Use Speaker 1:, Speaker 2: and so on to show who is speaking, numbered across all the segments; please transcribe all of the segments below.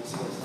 Speaker 1: Deus.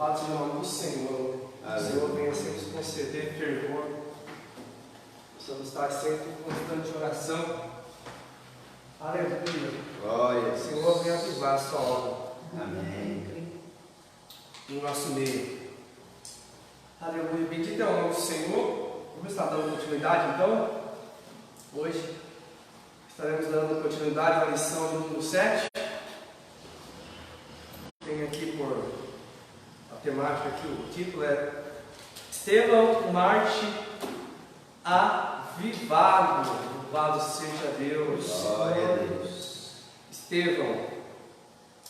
Speaker 1: Louvado seja o nome do Senhor. O Senhor venha sempre nos conceder fervor. Precisamos estar sempre em constante oração. Aleluia.
Speaker 2: Glória.
Speaker 1: O Senhor venha avivar a sua obra.
Speaker 2: Amém.
Speaker 1: No nosso meio. Aleluia. Bendito é o nome do Senhor. Vamos estar dando continuidade então. Hoje estaremos dando continuidade à lição do número 7. Tem aqui por a temática aqui, o título é Estevão, Marte, avivado. Louvado seja Deus.
Speaker 2: Glória a Deus.
Speaker 1: Estevão.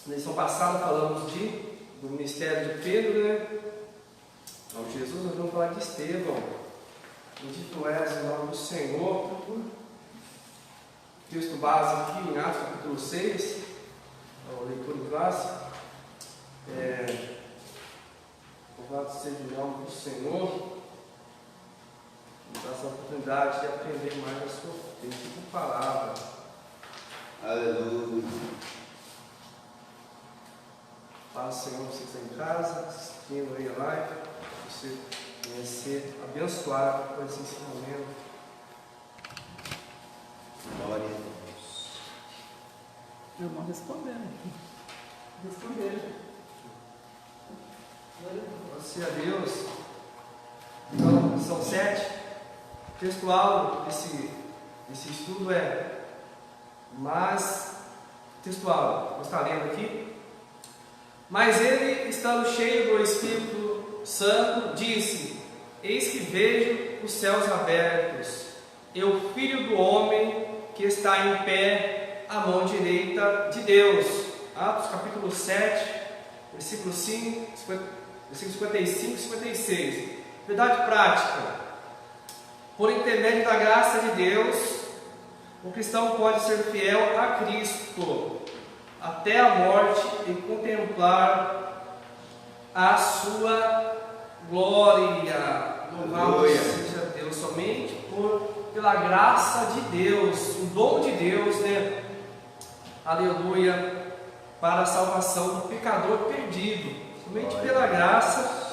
Speaker 1: Na lição passada falamos do ministério de Pedro, né? Então, Jesus, nós vamos falar de Estevão. Bendito és o nome do Senhor. Texto básico aqui em Atos capítulo 6, a leitura em classe. Louvado seja o nome do Senhor. Nos dá essa oportunidade de aprender mais a sua palavra.
Speaker 2: Aleluia.
Speaker 1: Paz, Senhor, você que está em casa, assistindo aí a live, você venha ser abençoado com esse ensinamento.
Speaker 2: Glória a Deus.
Speaker 3: Eu não respondendo aqui. Responderam.
Speaker 1: Glória a Deus. Então, lição 7. O textual desse estudo textual, vou estar lendo aqui. Mas ele, estando cheio do Espírito Santo, disse: Eis que vejo os céus abertos, e o Filho do Homem que está em pé à mão direita de Deus. Atos capítulo 7, versículos 55 e 56. Verdade prática. Por intermédio da graça de Deus, o cristão pode ser fiel a Cristo até a morte e contemplar a sua glória. Louvado seja Deus, somente pela graça de Deus, o dom de Deus, né? Aleluia, para a salvação do pecador perdido. Somente pela graça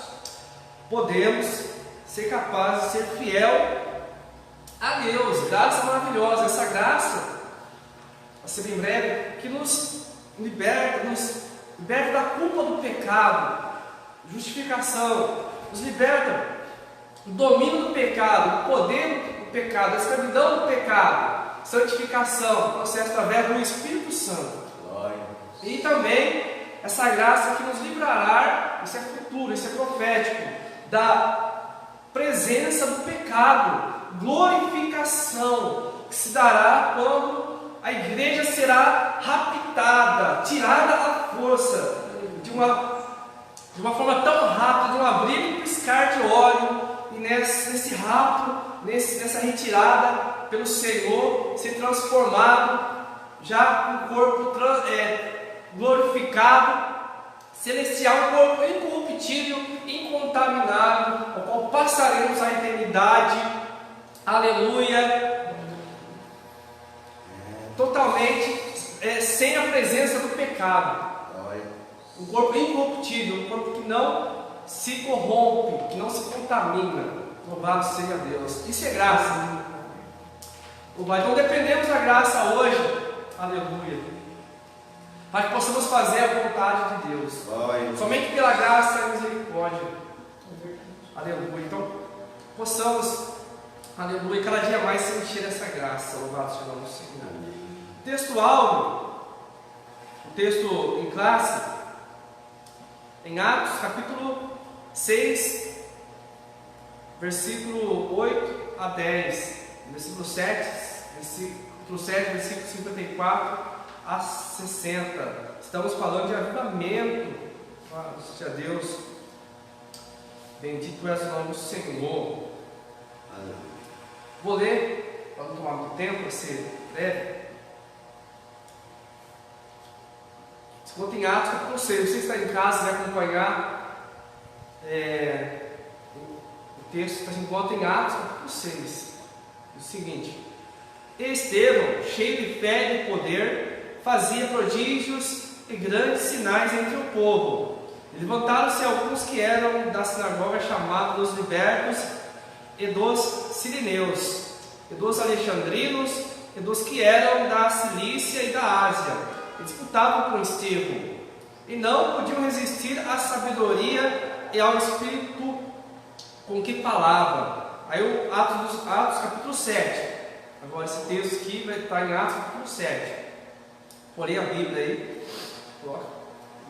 Speaker 1: podemos ser capazes de ser fiel a Deus. Graça maravilhosa, essa graça, a ser em breve, que nos liberta da culpa do pecado, justificação, nos liberta do domínio do pecado, do poder do pecado, da escravidão do pecado, santificação, processo através do Espírito Santo.
Speaker 2: Glória.
Speaker 1: E também essa graça que nos livrará, isso é futuro, isso é profético, da presença do pecado, glorificação que se dará quando a igreja será raptada, tirada à força, de uma forma tão rápida, de um abrir e piscar de olho, e nesse rapto, nessa retirada pelo Senhor, ser transformado, já com o corpo glorificado, celestial, um corpo incorruptível, incontaminável, ao qual passaremos a eternidade. Aleluia. Totalmente sem a presença do pecado. Um corpo incorruptível, um corpo que não se corrompe, que não se contamina. Louvado seja Deus. Isso é graça. Então dependemos da graça hoje. Aleluia. Para que possamos fazer a vontade de Deus. Somente pela graça e misericórdia. Aleluia. Então possamos, aleluia, cada dia mais sentir essa graça. Louvado seja o nome do Senhor. Textual, o texto em classe, em Atos capítulo 6, versículo 8 a 10, versículo 7, versículo 54 a 60. Estamos falando de avivamento. Louvado seja Deus. Bendito é o nome do Senhor. Vou ler, para não tomar muito tempo, para ser breve. Enquanto em Atos capítulo 6, você está em casa e vai acompanhar o texto, está enquanto em Atos capítulo 6. É o seguinte: Estevão, cheio de fé e de poder, fazia prodígios e grandes sinais entre o povo. E levantaram-se alguns que eram da sinagoga, chamados dos libertos e dos sirineus, e dos alexandrinos, e dos que eram da Cilícia e da Ásia, e disputavam com Estevão, e não podiam resistir à sabedoria e ao espírito com que falava. Aí o Atos capítulo 7, agora esse texto aqui vai estar em Atos capítulo 7, porém a Bíblia aí, coloca,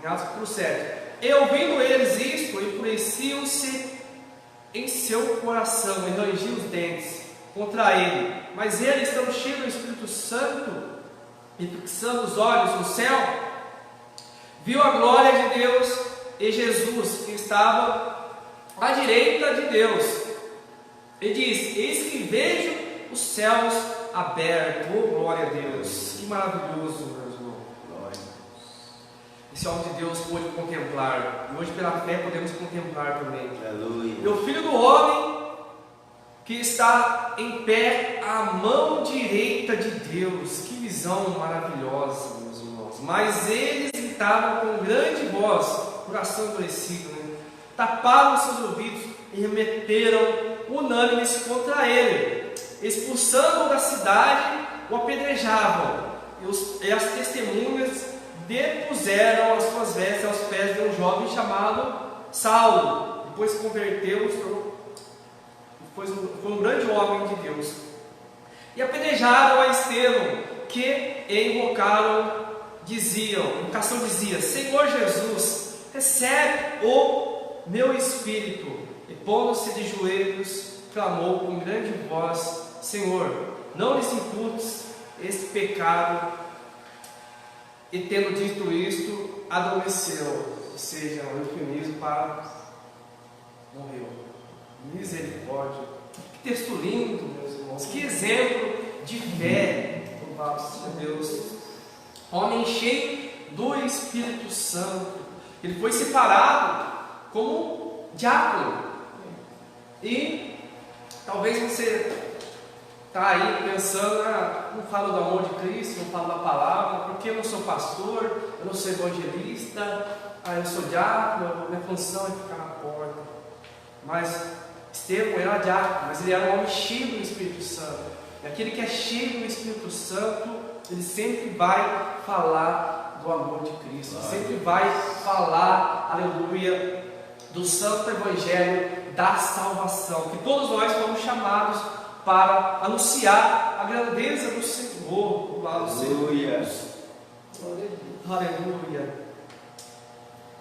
Speaker 1: em Atos capítulo 7, e ouvindo eles isto, enfureciam-se em seu coração, e rangiam os dentes contra ele, mas ele, estando cheio do Espírito Santo, e fixando os olhos no céu, viu a glória de Deus e Jesus, que estava à direita de Deus, e disse: eis que vejo os céus abertos. Oh, glória a Deus, que maravilhoso, meus irmãos.
Speaker 2: Glória a Deus.
Speaker 1: Esse homem de Deus pôde contemplar, e hoje pela fé podemos contemplar também.
Speaker 2: Aleluia.
Speaker 1: E o Filho do Homem que está em pé à mão direita de Deus. Que visão maravilhosa, meus irmãos. Mas eles gritavam com grande voz, coração endurecido, né? Taparam os seus ouvidos e remeteram unânimes contra ele, expulsando-o da cidade, o apedrejavam, e as testemunhas depuseram as suas vestes aos pés de um jovem chamado Saulo. Depois converteu-se, foi um grande homem de Deus. E apedrejaram a Estevão, que invocaram, diziam, a invocação dizia: Senhor Jesus, recebe o meu espírito. E pondo-se de joelhos, clamou com grande voz: Senhor, não lhes imputes este pecado. E tendo dito isto, adormeceu. Ou seja, um eufemismo para morreu. Misericórdia. Que texto lindo, meus irmãos. Que exemplo de fé. Louvado seja Deus. Homem cheio do Espírito Santo. Ele foi separado como diácono. E talvez você está aí pensando: não falo do amor de Cristo, não falo da palavra, porque eu não sou pastor, eu não sou evangelista, eu sou diácono, minha função é ficar na porta. Mas Estevão era diácono, mas ele era um homem cheio do Espírito Santo. E aquele que é cheio do Espírito Santo, ele sempre vai falar do amor de Cristo, sempre vai falar, aleluia, do santo evangelho da salvação, que todos nós fomos chamados para anunciar a grandeza do Senhor.
Speaker 2: Aleluia.
Speaker 1: Aleluia.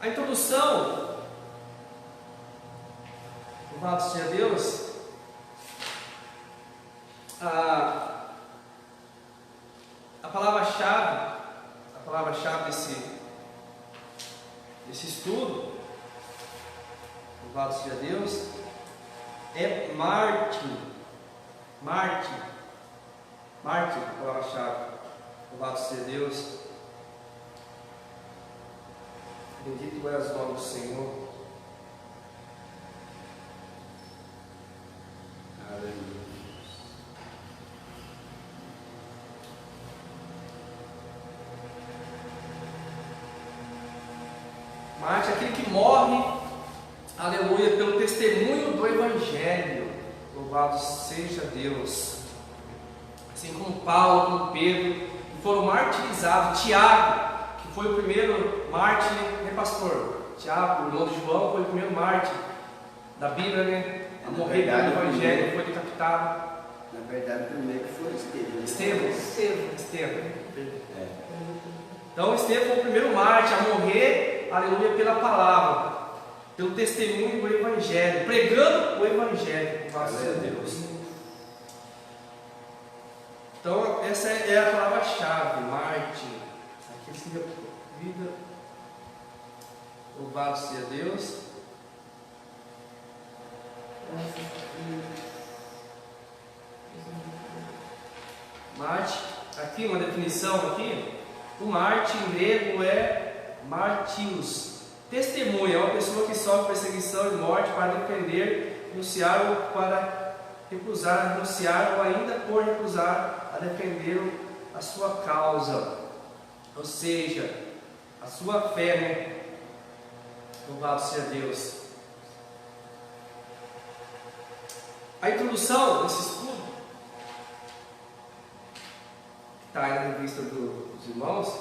Speaker 1: A introdução, louvado seja Deus, a palavra-chave desse estudo, louvado seja Deus, é Mártir, a palavra-chave, louvado seja Deus. Bendito és o nome do Senhor.
Speaker 2: Aleluia.
Speaker 1: Mártir é aquele que morre, aleluia, pelo testemunho do Evangelho. Louvado seja Deus. Assim como Paulo, como Pedro, foram martirizados. Tiago, que foi o primeiro mártir, né, pastor? Tiago, o irmão de João, foi o primeiro mártir da Bíblia, né? A morrer pelo Evangelho, foi decapitado.
Speaker 2: Na verdade, o primeiro foi
Speaker 1: Estevão. Então, Estevão foi o primeiro mártir a morrer, aleluia, pela palavra, pelo testemunho do Evangelho, pregando o Evangelho. Graças a Deus. Então, essa é a palavra-chave, mártir. Aqui se deu vida. Louvado seja Deus. Mártir, aqui uma definição aqui. O mártir em grego é martiros. Testemunha é uma pessoa que sofre perseguição e morte para defender, denunciar ou para recusar, denunciar ou ainda por recusar a defender a sua causa. Ou seja, a sua fé, né? Louvado seja Deus. A introdução desse estudo, que está aí na revista dos irmãos,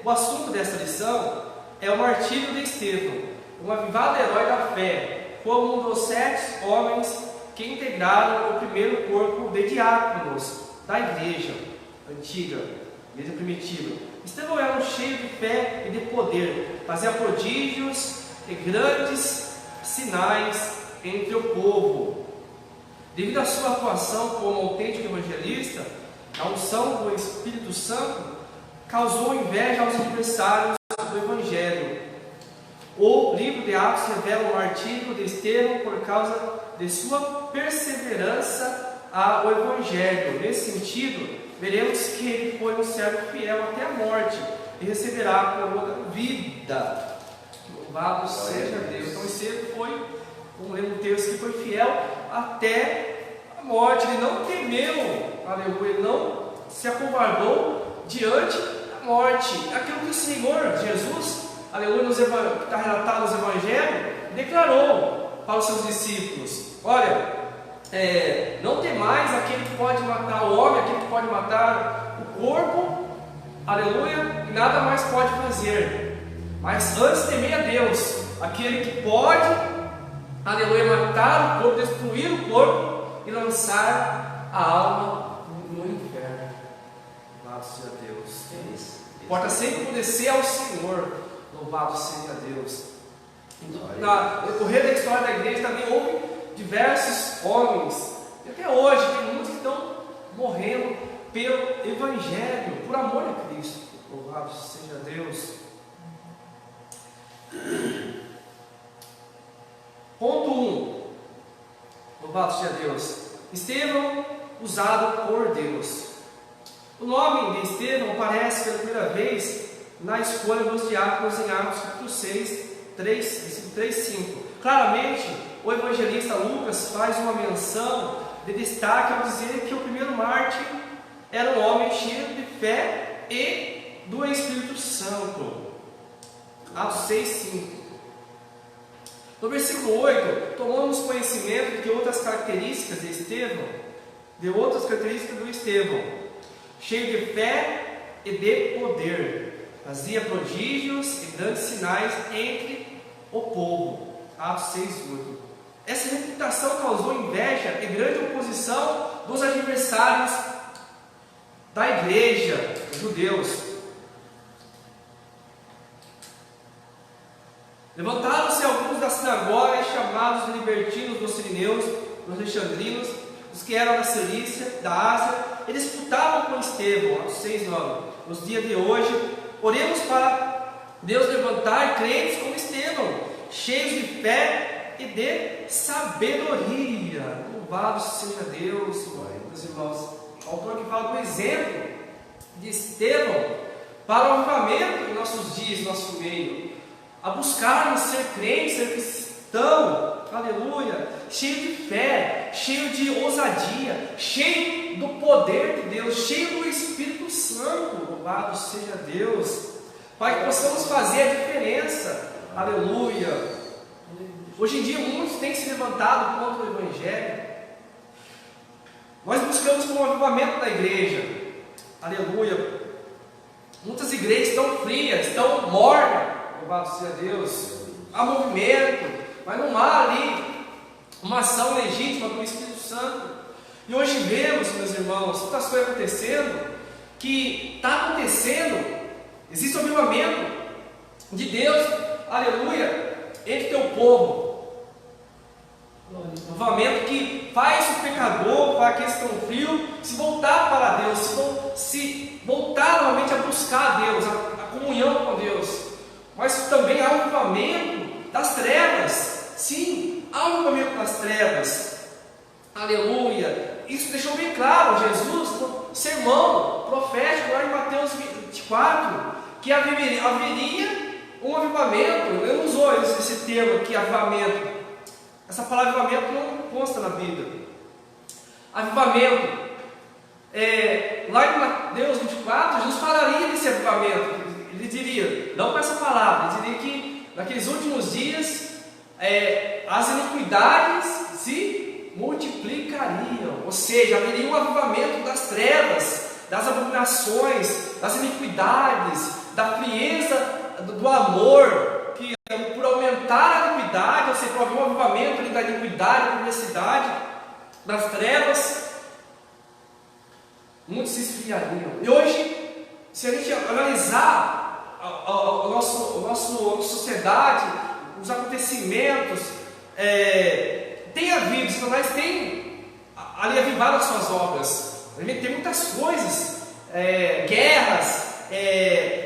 Speaker 1: o assunto dessa lição é o martírio de Estevão, um avivado herói da fé, como um dos 7 homens que integraram o primeiro corpo de diáconos da igreja antiga, igreja primitiva. Estevão era um cheio de fé e de poder, fazia prodígios e grandes sinais entre o povo. Devido à sua atuação como autêntico evangelista, a unção do Espírito Santo causou inveja aos adversários do Evangelho. O livro de Atos revela o martírio de Estevão por causa de sua perseverança ao Evangelho. Nesse sentido, veremos que ele foi um servo fiel até a morte e receberá a coroa da vida. Louvado seja Deus. Então, Estevão foi, como lemos o texto, que foi fiel até a morte. Ele não temeu, aleluia, ele não se acovardou diante da morte. Aquilo que o Senhor Jesus, aleluia, que está relatado nos Evangelhos, declarou para os seus discípulos: olha, não temais aquele que pode matar o homem, aquele que pode matar o corpo, aleluia, e nada mais pode fazer. Mas antes temei a Deus, aquele que pode, aleluia, matar o corpo, destruir o corpo e lançar a alma no inferno. Louvado seja Deus. Importa sempre obedecer ao Senhor. Louvado seja Deus. No decorrer da história da igreja também houve diversos homens, e até hoje tem muitos que estão morrendo pelo Evangelho, por amor a Cristo. Louvado seja Deus. Ponto 1. Louvado seja Deus. Estevão usado por Deus. O nome de Estevão aparece pela primeira vez na escolha dos diáconos em Atos capítulo 6, 3, 5. Claramente, o evangelista Lucas faz uma menção de destaque ao dizer que o primeiro mártir era um homem cheio de fé e do Espírito Santo. Atos 6, 5. No versículo 8, tomamos conhecimento de outras características do Estevão, cheio de fé e de poder, fazia prodígios e grandes sinais entre o povo. Atos 6, 8. Essa reputação causou inveja e grande oposição dos adversários da igreja, judeus. Levantaram-se alguns das sinagogas, chamados de libertinos, dos sirineus, dos alexandrinos, os que eram da Cilícia, da Ásia, e disputavam com Estevão. Atos 6, 9. Nos dias de hoje, oremos para Deus levantar crentes como Estevão, cheios de fé e de sabedoria. Louvado seja Deus, meus irmãos. O autor que fala do exemplo de Estevão para o avivamento em nossos dias, em nosso meio, a buscarmos ser crentes, ser cristão, aleluia, cheio de fé, cheio de ousadia, cheio do poder de Deus, cheio do Espírito Santo. Louvado seja Deus, para que possamos fazer a diferença, aleluia. Hoje em dia muitos têm se levantado contra o Evangelho. Nós buscamos por um avivamento da igreja, aleluia. Muitas igrejas estão frias, estão mornas. Louvado seja Deus. Há movimento, mas não há ali uma ação legítima do Espírito Santo. E hoje vemos, meus irmãos, tantas coisas acontecendo, que está acontecendo, existe um avivamento de Deus, aleluia, entre teu povo. Um avivamento que faz o pecador, para aqueles que estão frios, se voltar para Deus, se voltar novamente a buscar a Deus, a comunhão com Deus. Mas também há um avivamento das trevas. Sim, há um avivamento das trevas. Aleluia. Isso deixou bem claro Jesus no sermão profético lá em Mateus 24, que haveria um avivamento. Ele não usou esse termo aqui, avivamento. Essa palavra avivamento não consta na Bíblia. Avivamento. Lá em Mateus 24, Jesus falaria desse avivamento. Ele diria, não com essa palavra, ele diria que naqueles últimos dias, as iniquidades se multiplicariam, ou seja, haveria um avivamento das trevas, das abominações, das iniquidades, da frieza do amor, que por aumentar a iniquidade, ou seja, por haver um avivamento ali da iniquidade, da perversidade, das trevas, muitos se esfriariam. E hoje, se a gente analisar a nossa sociedade, os acontecimentos, tem havido, Satanás tem ali avivado as suas obras. Tem muitas coisas, guerras,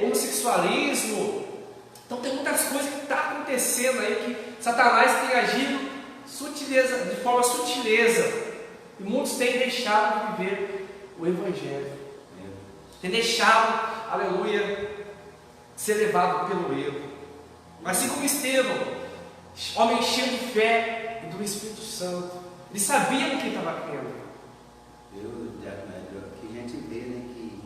Speaker 1: homossexualismo. Então tem muitas coisas que estão acontecendo aí, que Satanás tem agido de forma sutileza. E muitos têm deixado de viver o Evangelho. Tem deixado, aleluia, ser levado pelo erro. Mas assim como Estevão, homem cheio de fé e do Espírito Santo, ele sabia no que estava crendo.
Speaker 2: Que a gente vê, né, que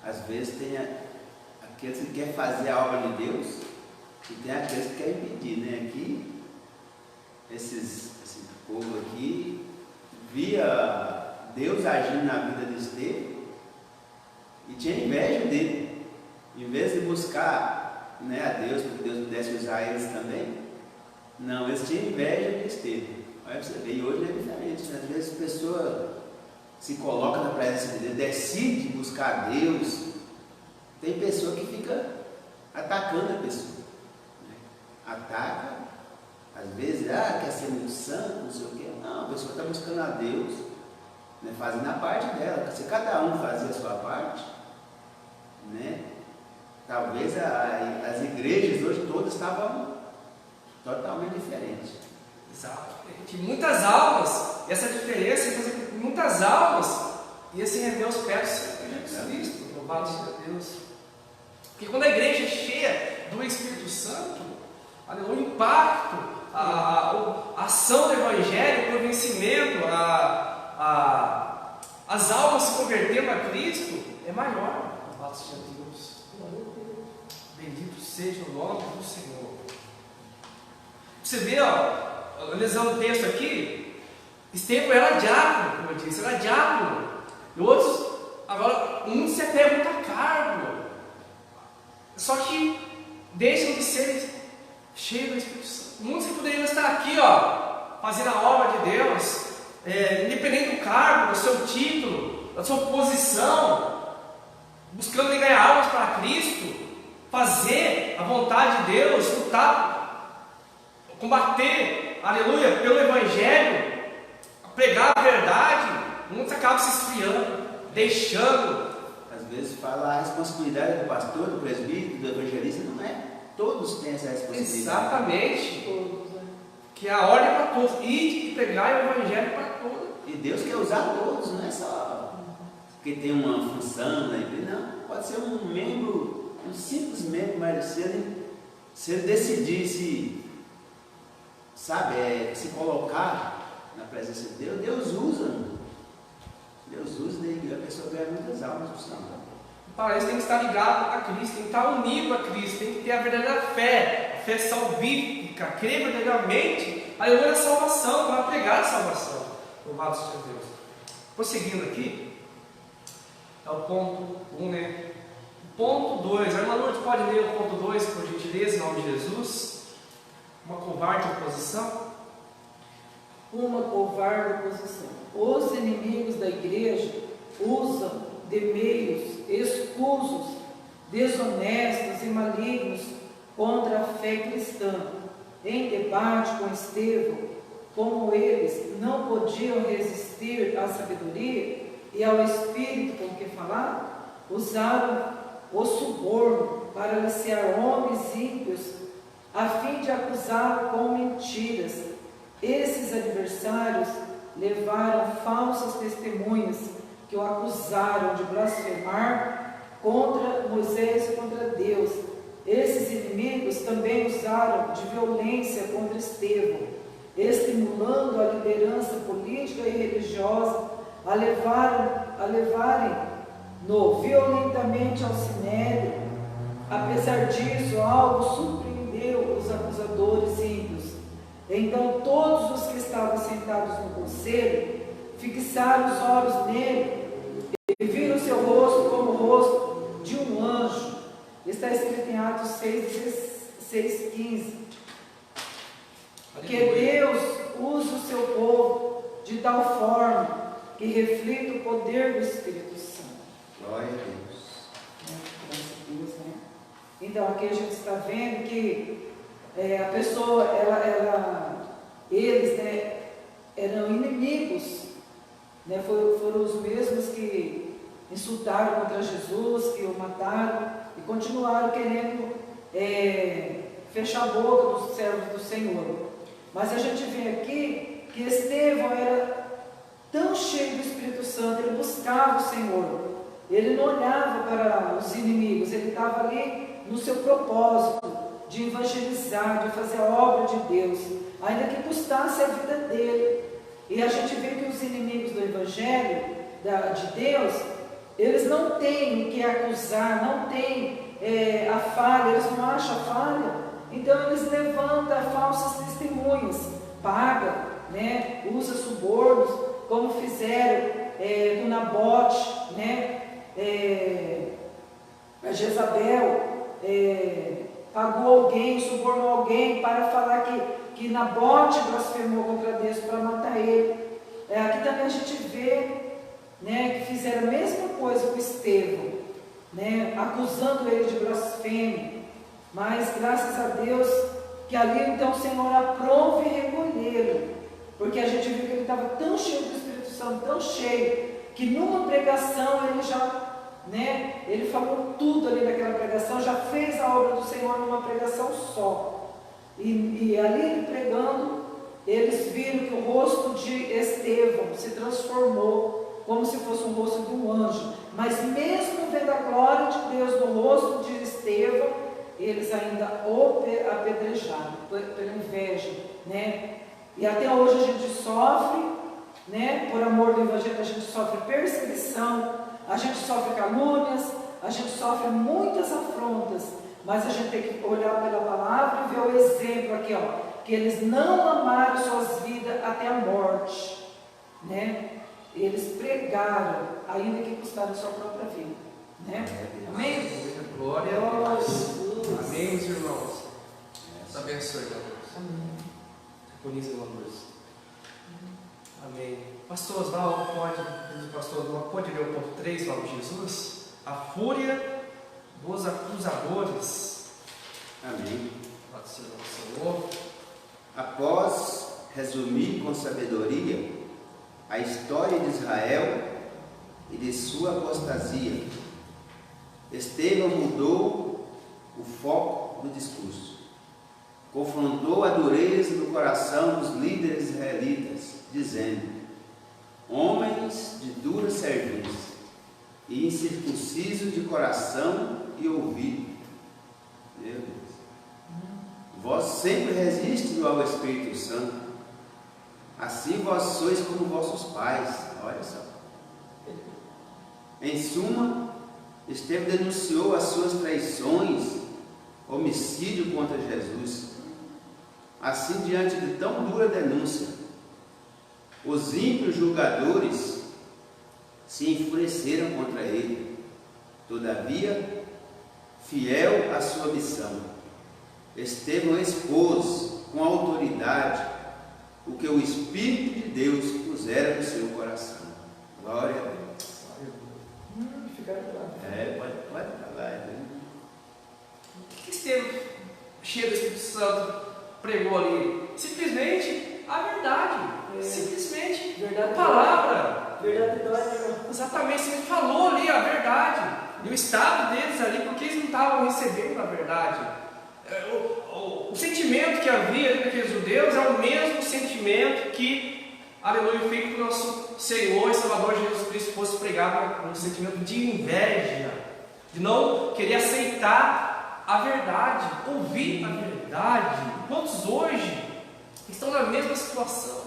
Speaker 2: às vezes tem aqueles que querem fazer a obra de Deus e tem aqueles que querem impedir, né? Aqui, esse povo aqui via Deus agindo na vida de Estevão e tinha inveja dele. Em vez de buscar, né, a Deus, porque Deus pudesse usar eles também, não, eles tinham inveja de Estevão. Olha você ver, e hoje é diferente, né? Às vezes a pessoa se coloca na presença de Deus, decide buscar a Deus. Tem pessoa que fica atacando a pessoa, né? Ataca, às vezes, quer ser muito santo, não sei o quê. Não, a pessoa está buscando a Deus, né? Fazendo a parte dela. Se cada um fazia a sua parte, né? Talvez as igrejas hoje todas estavam totalmente diferentes.
Speaker 1: Exato. Tinha muitas almas, e essa diferença ia fazer com que muitas almas ia se render aos pés de Jesus Cristo. Louvado seja Deus. Porque quando a igreja é cheia do Espírito Santo, o impacto, a ação do Evangelho, o convencimento, as almas se convertendo a Cristo é maior. Louvado seja Deus. Bendito seja o nome do Senhor. Você vê, analisando o texto aqui, Estevão era diácono, como eu disse, era diácono. E outros, agora, uns se apegam muito a cargo. Só que deixam de ser cheios do Espírito Santo. Muitos que poderiam estar aqui, fazendo a obra de Deus, independente do cargo, do seu título, da sua posição, buscando ganhar almas para Cristo, fazer a vontade de Deus, lutar, combater, aleluia, pelo Evangelho, pregar a verdade. Muitos acabam se esfriando, deixando.
Speaker 2: Às vezes fala a responsabilidade do pastor, do presbítero, do evangelista, não é? Todos têm essa responsabilidade.
Speaker 1: Exatamente.
Speaker 3: Todos, né?
Speaker 1: Que é a ordem para todos, ide e pregar o Evangelho para todos.
Speaker 2: E Deus quer usar todos, não é só porque tem uma função na igreja, não. Pode ser um membro, um simples membro, mas se ele decidir se colocar na presença de Deus, Deus usa. Deus usa e a pessoa ganha muitas almas do Senhor.
Speaker 1: Para isso tem que estar ligado a Cristo, tem que estar unido a Cristo, tem que ter a verdadeira fé, a fé salvífica, crer verdadeiramente, aleluia, a salvação, para pregar a salvação. Louvado seja Deus. Prosseguindo aqui, é o ponto 1, né? Ponto 2, a irmã Lourdes pode ler o ponto 2, por gentileza, em nome de Jesus. Uma covarde oposição.
Speaker 3: Uma covarde oposição. Os inimigos da igreja usam de meios escusos, desonestos e malignos contra a fé cristã. Em debate com Estevão, como eles não podiam resistir à sabedoria e ao espírito com que falaram, usaram o suborno para aliciar homens ímpios, a fim de acusá-lo com mentiras. Esses adversários levaram falsas testemunhas que o acusaram de blasfemar contra Moisés e contra Deus. Esses inimigos também usaram de violência contra Estevão, estimulando a liderança política e religiosa a levarem-no violentamente ao sinédrio, Apesar disso, algo surpreendeu os acusadores ímpios. Então todos os que estavam sentados no conselho fixaram os olhos nele e viram seu rosto como o rosto de um anjo. Está escrito em Atos 6:15. Que Deus use o seu povo de tal forma que reflita o poder do Espírito Santo.
Speaker 2: Glória a Deus.
Speaker 3: Graças a Deus, né? Então aqui a gente está vendo que a pessoa, eles, né, eram inimigos, né? Foram os mesmos que insultaram contra Jesus, que o mataram e continuaram querendo fechar a boca dos servos do Senhor. Mas a gente vê aqui que Estevão era tão cheio do Espírito Santo, ele buscava o Senhor, ele não olhava para os inimigos, ele estava ali no seu propósito de evangelizar, de fazer a obra de Deus, ainda que custasse a vida dele. E a gente vê que os inimigos do Evangelho de Deus, eles não têm o que acusar, não têm a falha, eles não acham a falha, então eles levantam falsas testemunhas, pagam, né, usa subornos, como fizeram com Nabote, né, a Jezabel pagou alguém, subornou alguém para falar que Nabote blasfemou contra Deus para matar ele. Aqui também a gente vê, né, que fizeram a mesma coisa com Estevão, né, acusando ele de blasfêmia, mas graças a Deus que ali então o Senhor aprove recolhê-lo, porque a gente viu que ele estava tão cheio do Espírito Santo, tão cheio, que numa pregação ele já, né, ele falou tudo ali naquela pregação, já fez a obra do Senhor numa pregação só. E ali ele pregando, eles viram que o rosto de Estevão se transformou como se fosse o rosto de um anjo. Mas mesmo vendo a glória de Deus no rosto de Estevão, eles ainda o apedrejaram pela inveja, né? E até hoje a gente sofre, né? Por amor do Evangelho, a gente sofre perseguição, a gente sofre calúnias, a gente sofre muitas afrontas, mas a gente tem que olhar pela palavra e ver o exemplo aqui, ó, que eles não amaram suas vidas até a morte, né? Eles pregaram, ainda que custaram sua própria vida, né? Amém?
Speaker 1: Glória a Deus. Amém, meus irmãos. Deus abençoe, meu Deus.
Speaker 3: Amém.
Speaker 1: Bonito, meu Deus. Amém. Pastor Oswaldo, pode ler o ponto 3, lá de Jesus? A fúria dos acusadores.
Speaker 2: Amém.
Speaker 1: Pode ser o Senhor.
Speaker 2: Após resumir com sabedoria a história de Israel e de sua apostasia, Estevão mudou o foco do discurso. Confrontou a dureza do coração dos líderes israelitas, dizendo: homens de dura serviço e incircuncisos de coração e ouvido. Meu Deus. Vós sempre resistes ao Espírito Santo, assim vós sois como vossos pais. Olha só. Em suma, Estevão denunciou as suas traições, homicídio contra Jesus. Assim, diante de tão dura denúncia, os ímpios julgadores se enfureceram contra ele. Todavia, fiel à sua missão, Estevão expôs com autoridade o que o Espírito de Deus pusera no seu coração. Glória a Deus. Pode falar. Né?
Speaker 1: O que Estevão, cheio do Espírito Santo, pregou ali? Simplesmente a verdade. Simplesmente
Speaker 3: verdade,
Speaker 1: a palavra.
Speaker 3: Verdade dói, né?
Speaker 1: Exatamente, ele falou ali a verdade. E o estado deles ali, porque eles não estavam recebendo a verdade. O sentimento que havia ali naqueles judeus é o mesmo sentimento que, aleluia, feito que o nosso Senhor e Salvador Jesus Cristo fosse pregado, um sentimento de inveja, de não querer aceitar a verdade, ouvir a verdade. Quantos hoje estão na mesma situação?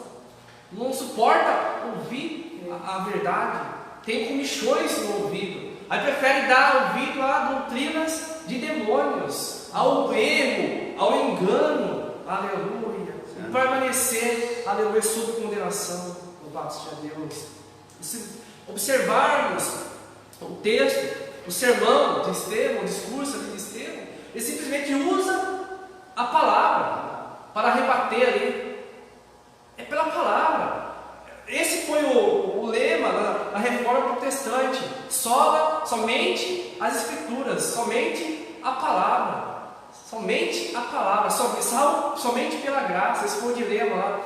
Speaker 1: Não suporta ouvir a verdade, tem comichões no ouvido, aí prefere dar ouvido a doutrinas de demônios, ao erro, ao engano, aleluia, e permanecer, aleluia, sob condenação, louvado seja Deus. Se observarmos o texto, o sermão de Estevão, o discurso de Estevão, ele simplesmente usa a palavra para rebater ali, é pela palavra. Esse foi o lema da reforma protestante: somente as escrituras, somente a palavra, somente a palavra, somente pela graça. Esse foi o dilema lá,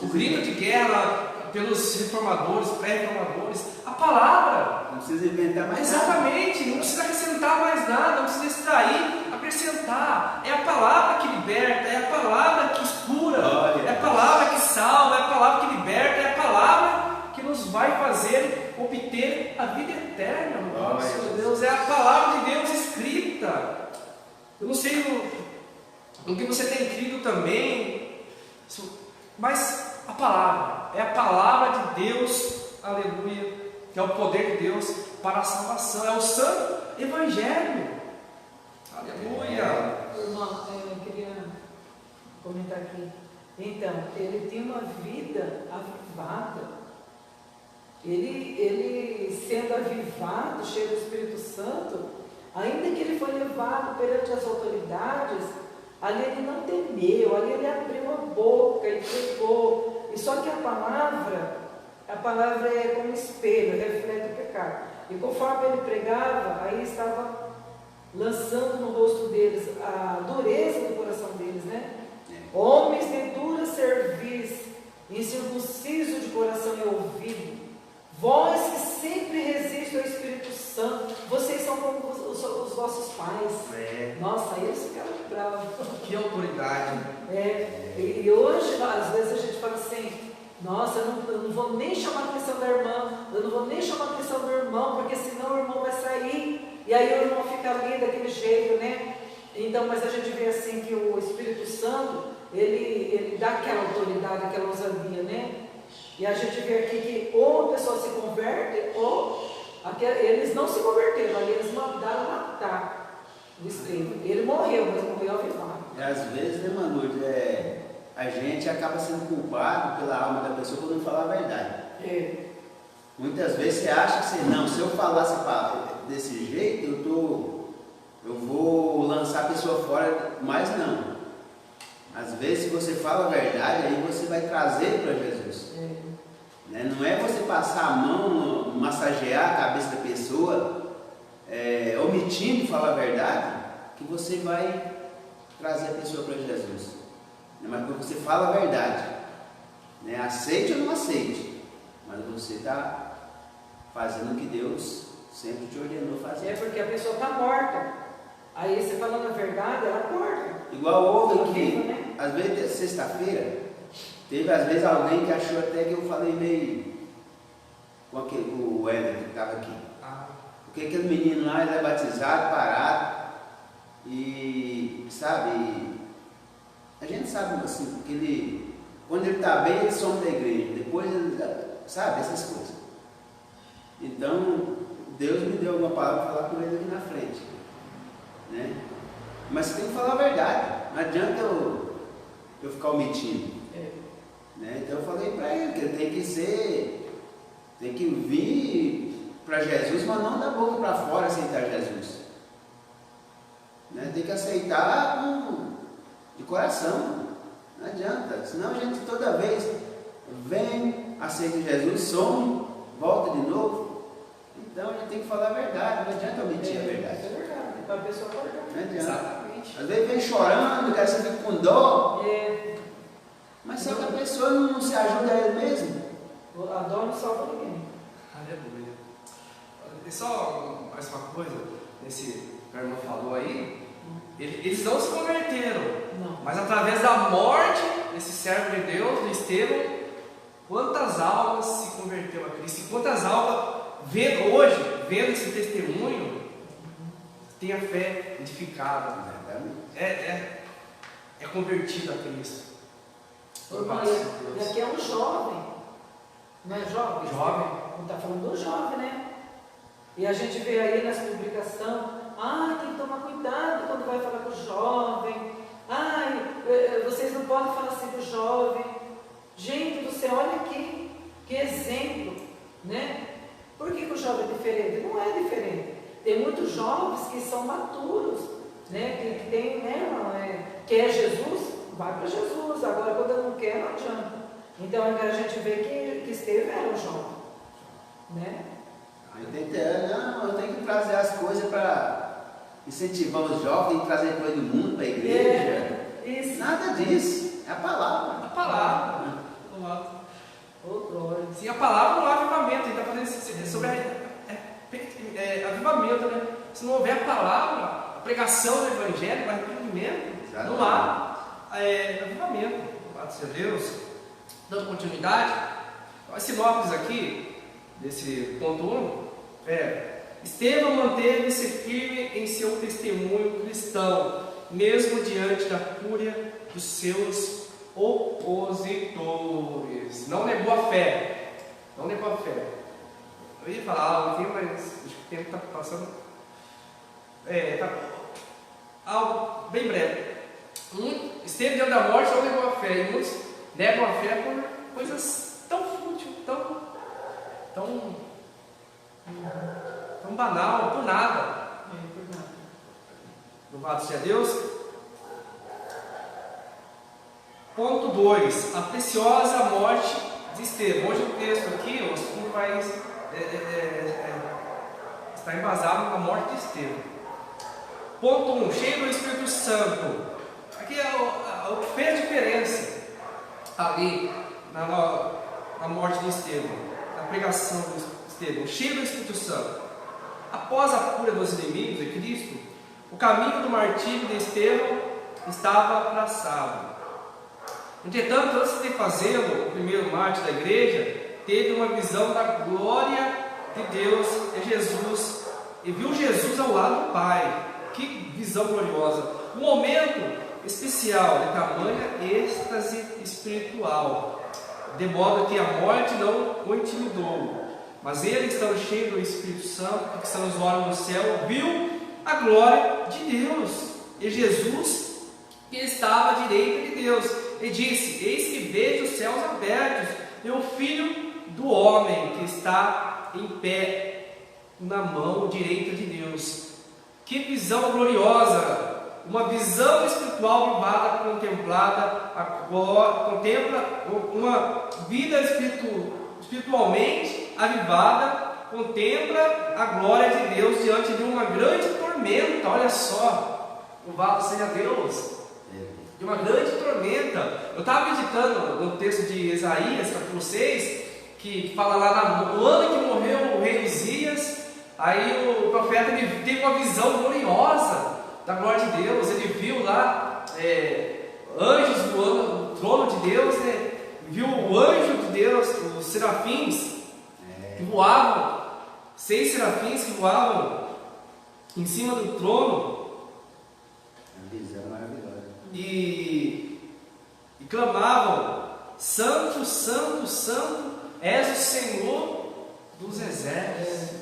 Speaker 1: o grito de guerra pelos reformadores, pré-reformadores, a palavra.
Speaker 2: Não precisa inventar mais
Speaker 1: Exatamente, não precisa acrescentar mais nada, não precisa extrair, acrescentar. É a palavra que liberta, é a palavra que cura, é a palavra que salva, é a palavra que liberta, é a palavra que nos vai fazer obter a vida eterna. Meu Deus, é a palavra de Deus escrita. Eu não sei no que você tem crido também, mas a palavra, é a palavra de Deus, aleluia, que é o poder de Deus para a salvação, é o santo evangelho, aleluia.
Speaker 3: Irmão, eu queria comentar aqui. Então, ele tem uma vida avivada. Ele sendo avivado, cheio do Espírito Santo, ainda que ele foi levado perante as autoridades, ali ele não temeu, ali ele abriu a boca e pregou. E só que a palavra é como espelho, reflete o pecado. E conforme ele pregava, aí estava lançando no rosto deles a dureza do coração deles, né? Homens de dura cerviz, incircunciso de coração e ouvido, vós que sempre resistem ao Espírito Santo, vocês são como os vossos pais. Nossa, eles ficaram bravos.
Speaker 1: Que autoridade.
Speaker 3: E hoje, às vezes a gente fala assim: nossa, eu não vou nem chamar a atenção da irmã, eu não vou nem chamar a atenção do irmão, porque senão o irmão vai sair, e aí o irmão fica ali daquele jeito, né? Então, mas a gente vê assim que o Espírito Santo, ele dá aquela autoridade, aquela ousadia, né? E a gente vê aqui que ou a pessoa se converte, ou eles não se converteram, ali eles mandaram matar o Estevão. Ele morreu, mas morreu avivado.
Speaker 2: E às vezes, né, Manu, a gente acaba sendo culpado pela alma da pessoa por não falar a verdade. Muitas vezes você acha que não, se eu falasse desse jeito, eu vou lançar a pessoa fora, mas não. Às vezes, se você fala a verdade, aí você vai trazer para Jesus. Né? Não é você passar a mão, massagear a cabeça da pessoa, omitindo falar a verdade, que você vai trazer a pessoa para Jesus. Mas quando você fala a verdade, né? Aceite ou não aceite, mas você está fazendo o que Deus sempre te ordenou fazer.
Speaker 3: Porque a pessoa está morta. Aí você falando a verdade, ela acorda.
Speaker 2: Igual houve aqui,
Speaker 3: né?
Speaker 2: às vezes sexta-feira, teve às vezes alguém que achou até que eu falei meio com o Weller que estava aqui. Porque aquele menino lá, ele é batizado, parado, e sabe, a gente sabe assim, que quando ele está bem, ele some da igreja, depois ele, sabe, essas coisas. Então, Deus me deu alguma palavra para falar com ele aqui na frente, né? Mas você tem que falar a verdade, não adianta eu ficar omitindo, né? Então eu falei para ele que ele tem que vir para Jesus, mas não da boca para fora aceitar Jesus, né? Tem que aceitar de coração, não adianta, senão a gente toda vez vem, aceita Jesus, some, volta de novo. Então a gente tem que falar a verdade, não adianta omitir a verdade.
Speaker 3: É verdade, para a pessoa acordar.
Speaker 2: Não adianta.
Speaker 1: Exatamente.
Speaker 2: Às vezes vem chorando, cara, você fica com dó. Mas só que a pessoa não se ajuda a ele mesmo.
Speaker 3: A dó não salva ninguém.
Speaker 1: Aleluia. E só mais uma coisa, esse que a irmã falou aí, eles não se converteram, mas através da morte desse servo de Deus, do Estevão, quantas almas se converteram a Cristo, e quantas almas vendo esse testemunho, tem a fé edificada, é convertido a Cristo.
Speaker 3: E aqui é um jovem, não é jovem?
Speaker 1: Jovem.
Speaker 3: Não está falando do jovem, né? E a gente vê aí nas publicações tem que tomar cuidado quando vai falar com o jovem. Vocês não podem falar assim com o jovem. Gente do céu, olha aqui, que exemplo, né? Por que o jovem é diferente? Não é diferente. Tem muitos jovens que são maturos, né? Que tem, quer Jesus, vai para Jesus. Agora, quando não quer, não adianta. Então, a gente vê que Estevão era um jovem, né?
Speaker 2: Aí tem que eu tenho que trazer as coisas para incentivar os jovens, tem que trazer coisa do mundo para a igreja.
Speaker 3: Isso.
Speaker 2: Nada disso. É a palavra.
Speaker 1: A palavra.
Speaker 3: Glória.
Speaker 1: Sim, a palavra não é avivamento. Ele está fazendo sobre avivamento, né? Se não houver a palavra, a pregação do evangelho, o arrependimento, não há avivamento. Louvado seja Deus. Dando continuidade, as sinopses aqui, desse ponto 1, Estevão manteve-se firme em seu testemunho cristão, mesmo diante da fúria dos seus opositores. Não negou a fé. Não negou a fé. Eu ia falar algo aqui, mas acho que o tempo está passando. Algo bem breve. Esteve diante da morte, não negou a fé. E muitos negam a fé por coisas tão fúteis, tão banal, por nada. Louvado seja Deus. Ponto 2. A preciosa morte de Estevão. Hoje o texto aqui, o assunto vai estar embasado na morte de Estevão. Ponto 1. Cheio do Espírito Santo. Aqui é o que fez a diferença ali na morte de Estevão, na pregação de Estevão. Cheio do Espírito Santo. Após a cura dos inimigos de Cristo, o caminho do martírio de Estevão estava traçado. Entretanto, antes de fazê-lo, o primeiro mártir da igreja teve uma visão da glória de Deus e Jesus, e viu Jesus ao lado do Pai. Que visão gloriosa! Um momento especial de tamanha êxtase espiritual, de modo que a morte não o intimidou, mas ele, estando cheio do Espírito Santo, fixando os olhos no céu, viu a glória de Deus e Jesus que estava à direita de Deus, e disse: eis que vejo os céus abertos e o Filho do Homem que está em pé na mão direita de Deus. Que visão gloriosa! Uma visão espiritual vivada, contempla uma vida espiritualmente avivada, contempla a glória de Deus diante de uma grande tormenta. Olha só, louvado seja Deus, de uma grande tormenta. Eu estava meditando no texto de Isaías, capítulo 6, que fala lá no ano que morreu o rei Uzias. Aí o profeta teve uma visão gloriosa da glória de Deus. Ele viu lá anjos voando no trono de Deus, né? Viu o anjo de Deus, os serafins que voavam, 6 serafins que voavam em cima do trono.
Speaker 2: Uma visão maravilhosa.
Speaker 1: E clamavam: Santo, Santo, Santo, és o Senhor dos exércitos.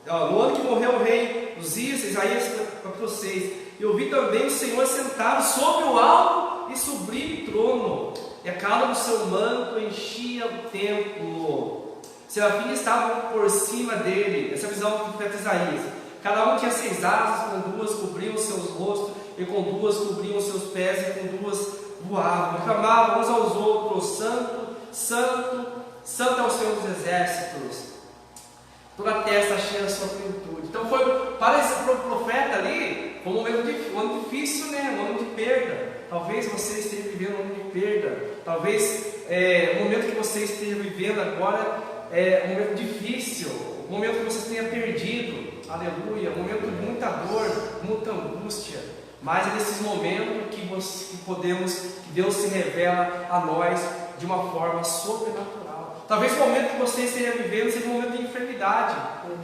Speaker 1: No ano que morreu o rei Uzias, Isaías capítulo 6, eu vi também o Senhor sentado sobre o alto e sublime trono, e a cauda do seu manto enchia o templo. Serafins estavam por cima dele. Essa visão do profeta Isaías. Cada um tinha 6 asas, com 2 cobriam os seus rostos, e com 2 cobriam os seus pés, e com 2 voavam. E clamavam uns aos outros: Santo, Santo, Santo é o Senhor dos exércitos. Toda a terra cheia da sua plenitude. Então para esse profeta ali, foi um momento difícil, né? Um momento de perda. Talvez você esteja vivendo um momento de perda. Talvez o momento que você esteja vivendo agora é um momento difícil, um momento que você tenha perdido. Aleluia, um momento de muita dor, muita angústia. Mas é nesses momentos que Deus se revela a nós de uma forma sobrenatural. Talvez o momento que você esteja vivendo seja um momento de enfermidade,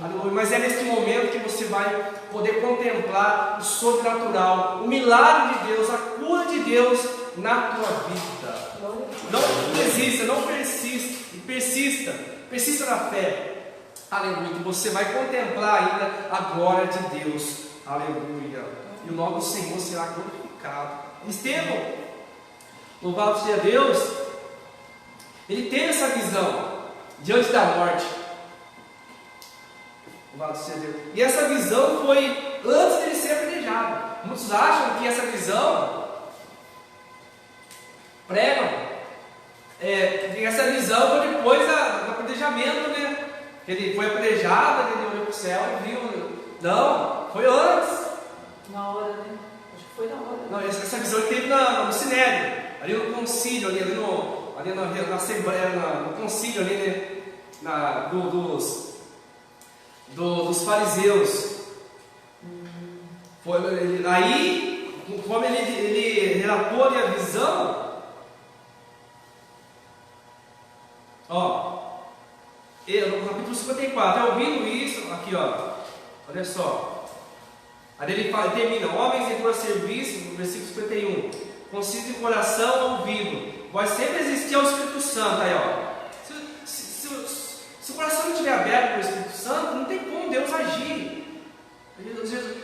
Speaker 1: aleluia, mas é neste momento que você vai poder contemplar o sobrenatural, o milagre de Deus, a cura de Deus na tua vida. Não desista, não persista na fé. aleluia, que você vai contemplar ainda a glória de Deus, aleluia, e o nome do Senhor será glorificado. Estevão, louvado seja Deus, ele teve essa visão diante da morte, louvado seja Deus, e essa visão foi antes dele ser apedrejado. Muitos acham que essa visão pregam, essa visão foi depois do apedrejamento, né? Ele foi apedrejado, ele olhou para o céu e viu. Não, foi antes.
Speaker 3: Na hora, né? Acho que foi na hora.
Speaker 1: Não, essa visão ele teve no Sinédrio, ali no concílio, na assembleia, no concílio ali, né? Dos fariseus. Aí, conforme ele relatou ali a visão, no capítulo 54, ouvindo isso, aqui olha só, aí ele termina: homens em serviço, no versículo 51, consiste em coração ouvido, vós sempre existir ao Espírito Santo. Aí se o coração não estiver aberto para o Espírito Santo, não tem como Deus agir.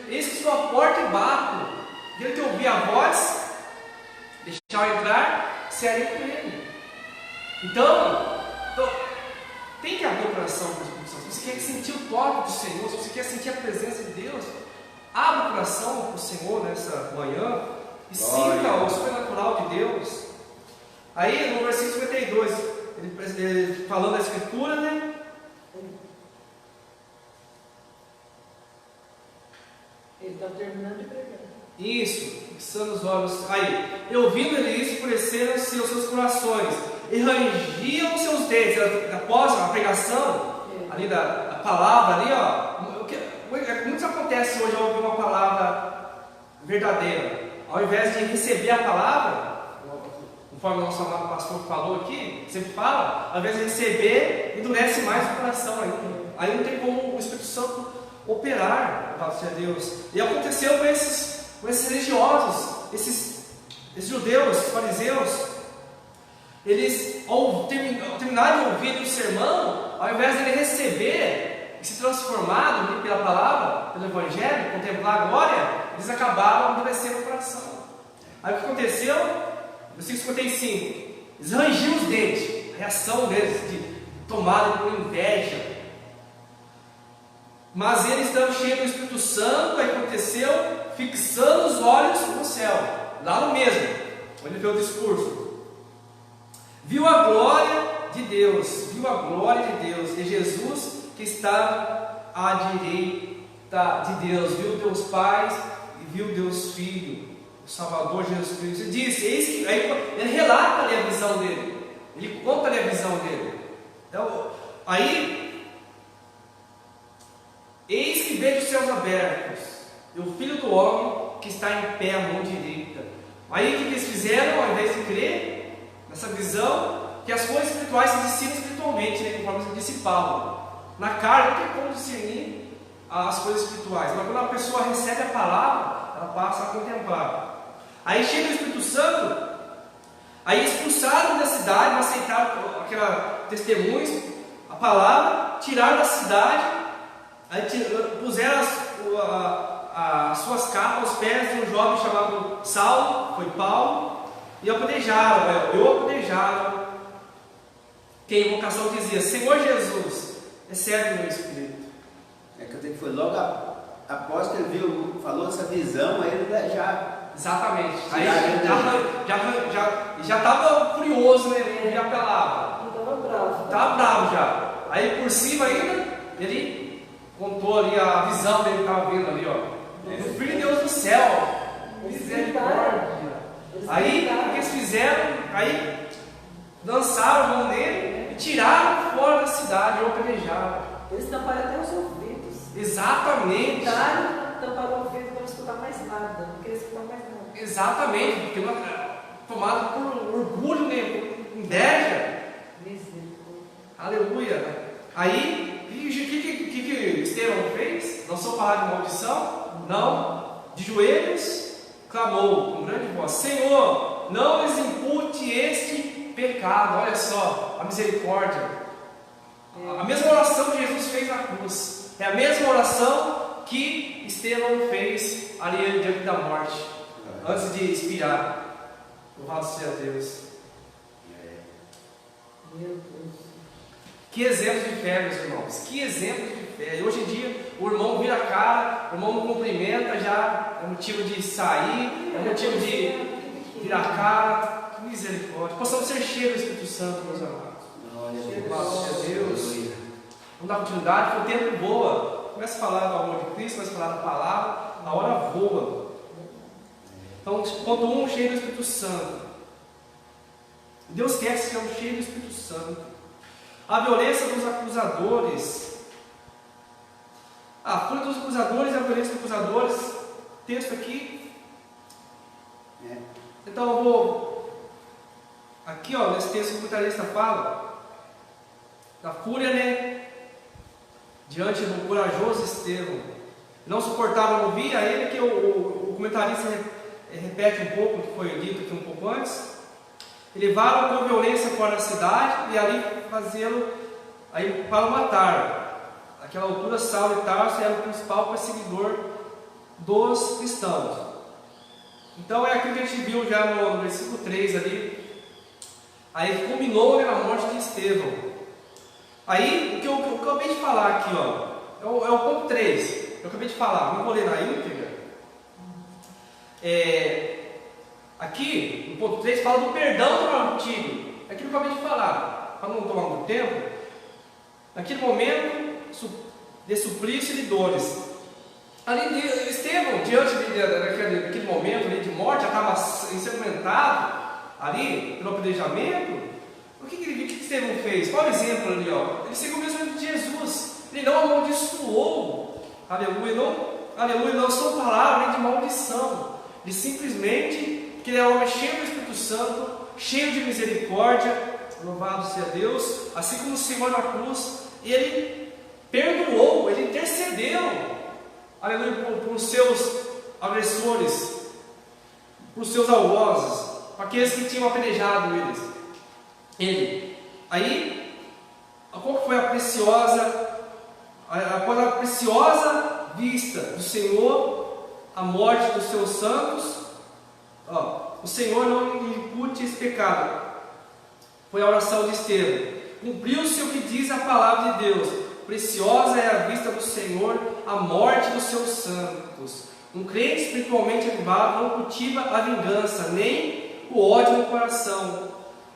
Speaker 1: Eis que estou à porta e bato, aquele que ouvir a voz, deixar entrar, serei com ele. Então, tem que abrir o coração para o Espírito Santo. Se você quer sentir o toque do Senhor, se você quer sentir a presença de Deus, abra o coração para o Senhor nessa manhã e sinta o sobrenatural de Deus. Aí no versículo 52, ele falando da Escritura, né?
Speaker 3: Ele está terminando de pregar.
Speaker 1: Isso, fixando os olhos. Aí, e ouvindo ele isso, enfureceram seus corações, e rangiam os seus dentes. Após a pregação ali da palavra ali, muito acontece hoje ao ouvir uma palavra verdadeira, ao invés de receber a palavra, conforme o nosso amado pastor falou aqui, sempre fala, ao invés de receber, endurece mais o coração ainda. Aí não tem como o Espírito Santo operar, louvado seja Deus. E aconteceu com esses religiosos, esses judeus, esses fariseus. Eles, ao terminar de ouvir o sermão, ao invés de ele receber e se transformar pela palavra, pelo Evangelho, contemplar a glória, eles acabaram endurecendo o coração. Aí o que aconteceu? Versículo 55, eles rangiam os dentes, a reação deles de tomada por inveja. Mas eles estão cheios do Espírito Santo, aí aconteceu, fixando os olhos no céu, lá no mesmo, onde ele fez o discurso. Viu a glória de Deus, de Jesus que está à direita de Deus, viu Deus Pai e viu Deus Filho, o Salvador Jesus Cristo. Ele disse, eis que, aí ele relata ali a visão dele, ele conta ali a visão dele. Então, aí, eis que vejo os céus abertos, e o Filho do Homem que está em pé à mão direita. Aí o que eles fizeram, ao invés de crer nessa visão, que as coisas espirituais se discernem espiritualmente, né, conforme disse Paulo. Na carne não tem como discernir as coisas espirituais, mas quando a pessoa recebe a palavra, ela passa a contemplar. Aí chega o Espírito Santo, aí expulsaram da cidade, não aceitaram aquela testemunhos, a palavra, tiraram da cidade, aí puseram as suas capas aos pés de um jovem chamado Saulo, foi Paulo, e apedrejaram, que a invocação dizia: Senhor Jesus, recebe o meu espírito.
Speaker 2: É que foi logo após que ele falou essa visão, aí ele já.
Speaker 1: Exatamente. Aí já estava furioso, né? Ele apelava. Estava bravo já. Aí por cima ainda, ele contou ali a visão dele que estava vendo ali, o Filho de Deus do céu. Misericórdia. Aí o que eles fizeram? Aí lançaram a mão nele e tiraram fora da cidade, ou apedrejaram.
Speaker 3: Eles tamparam até os ouvidos.
Speaker 1: Exatamente.
Speaker 3: Tamparam o ouvido para não escutar mais nada, não queria escutar mais nada.
Speaker 1: Exatamente, porque tomado por orgulho, né, por inveja. Aleluia. Aí, o que Estevão fez? Não só falar de maldição, não, de joelhos, clamou com grande voz: Senhor, não lhes impute este pecado. Olha só a misericórdia. A mesma oração que Jesus fez na cruz. É a mesma oração que Estevão fez ali diante da morte, antes de expirar. Louvado seja Deus.
Speaker 3: Meu Deus.
Speaker 1: Que exemplo de fé, meus irmãos. Que exemplo de fé. E hoje em dia, o irmão vira a cara, o irmão não cumprimenta, já é motivo de sair, é motivo de virar a cara. Que misericórdia. Possamos ser cheios do Espírito Santo, meus amados. Louvado seja Deus. Vamos dar continuidade, que o tempo voa. Começa a falar do amor de Cristo, começa a falar da palavra, a hora voa. Então, ponto 1, cheio do Espírito Santo. Deus quer que sejamos cheios do Espírito Santo. A violência dos acusadores. A fúria dos acusadores e a violência dos acusadores. Texto aqui. Então eu vou. Aqui, ó, nesse texto que o comentarista fala. Da fúria, né? Diante do corajoso Estevão. Não suportavam ouvir a ele, que o comentarista repete um pouco o que foi dito aqui um pouco antes. E levaram com violência fora da cidade e ali fazê-lo aí para o matar. Naquela altura, Saulo de Tarso era o principal perseguidor dos cristãos. Então é aquilo que a gente viu já no versículo 3 ali. Aí culminou na morte de Estevão. Aí o que eu acabei de falar aqui, ó, é o ponto 3. Eu acabei de falar, não vou ler na íntegra. Aqui, no ponto 3, fala do perdão do antigo. É aquilo que eu acabei de falar, para não tomar muito tempo. Naquele momento de suplício e de dores. Ali, Estevão, diante daquele momento ali de morte, já estava ensanguentado ali pelo apedrejamento. O que Estevão fez? Qual é o exemplo ali? Ó? Ele seguiu o mesmo exemplo de Jesus. Ele não amaldiçoou. Aleluia, não são palavras de maldição. Ele simplesmente, que ele é um homem cheio do Espírito Santo, cheio de misericórdia, louvado seja Deus, assim como o Senhor na cruz, ele perdoou, ele intercedeu, aleluia, por seus agressores, por seus algozes, para aqueles que tinham apedrejado ele. Aí, qual foi a preciosa, após a preciosa vista do Senhor, a morte dos seus santos, o Senhor não lhe impute esse pecado. Foi a oração de Estevão. Cumpriu-se o que diz a palavra de Deus. Preciosa é a vista do Senhor, a morte dos seus santos. Um crente espiritualmente avivado não cultiva a vingança, nem o ódio no coração.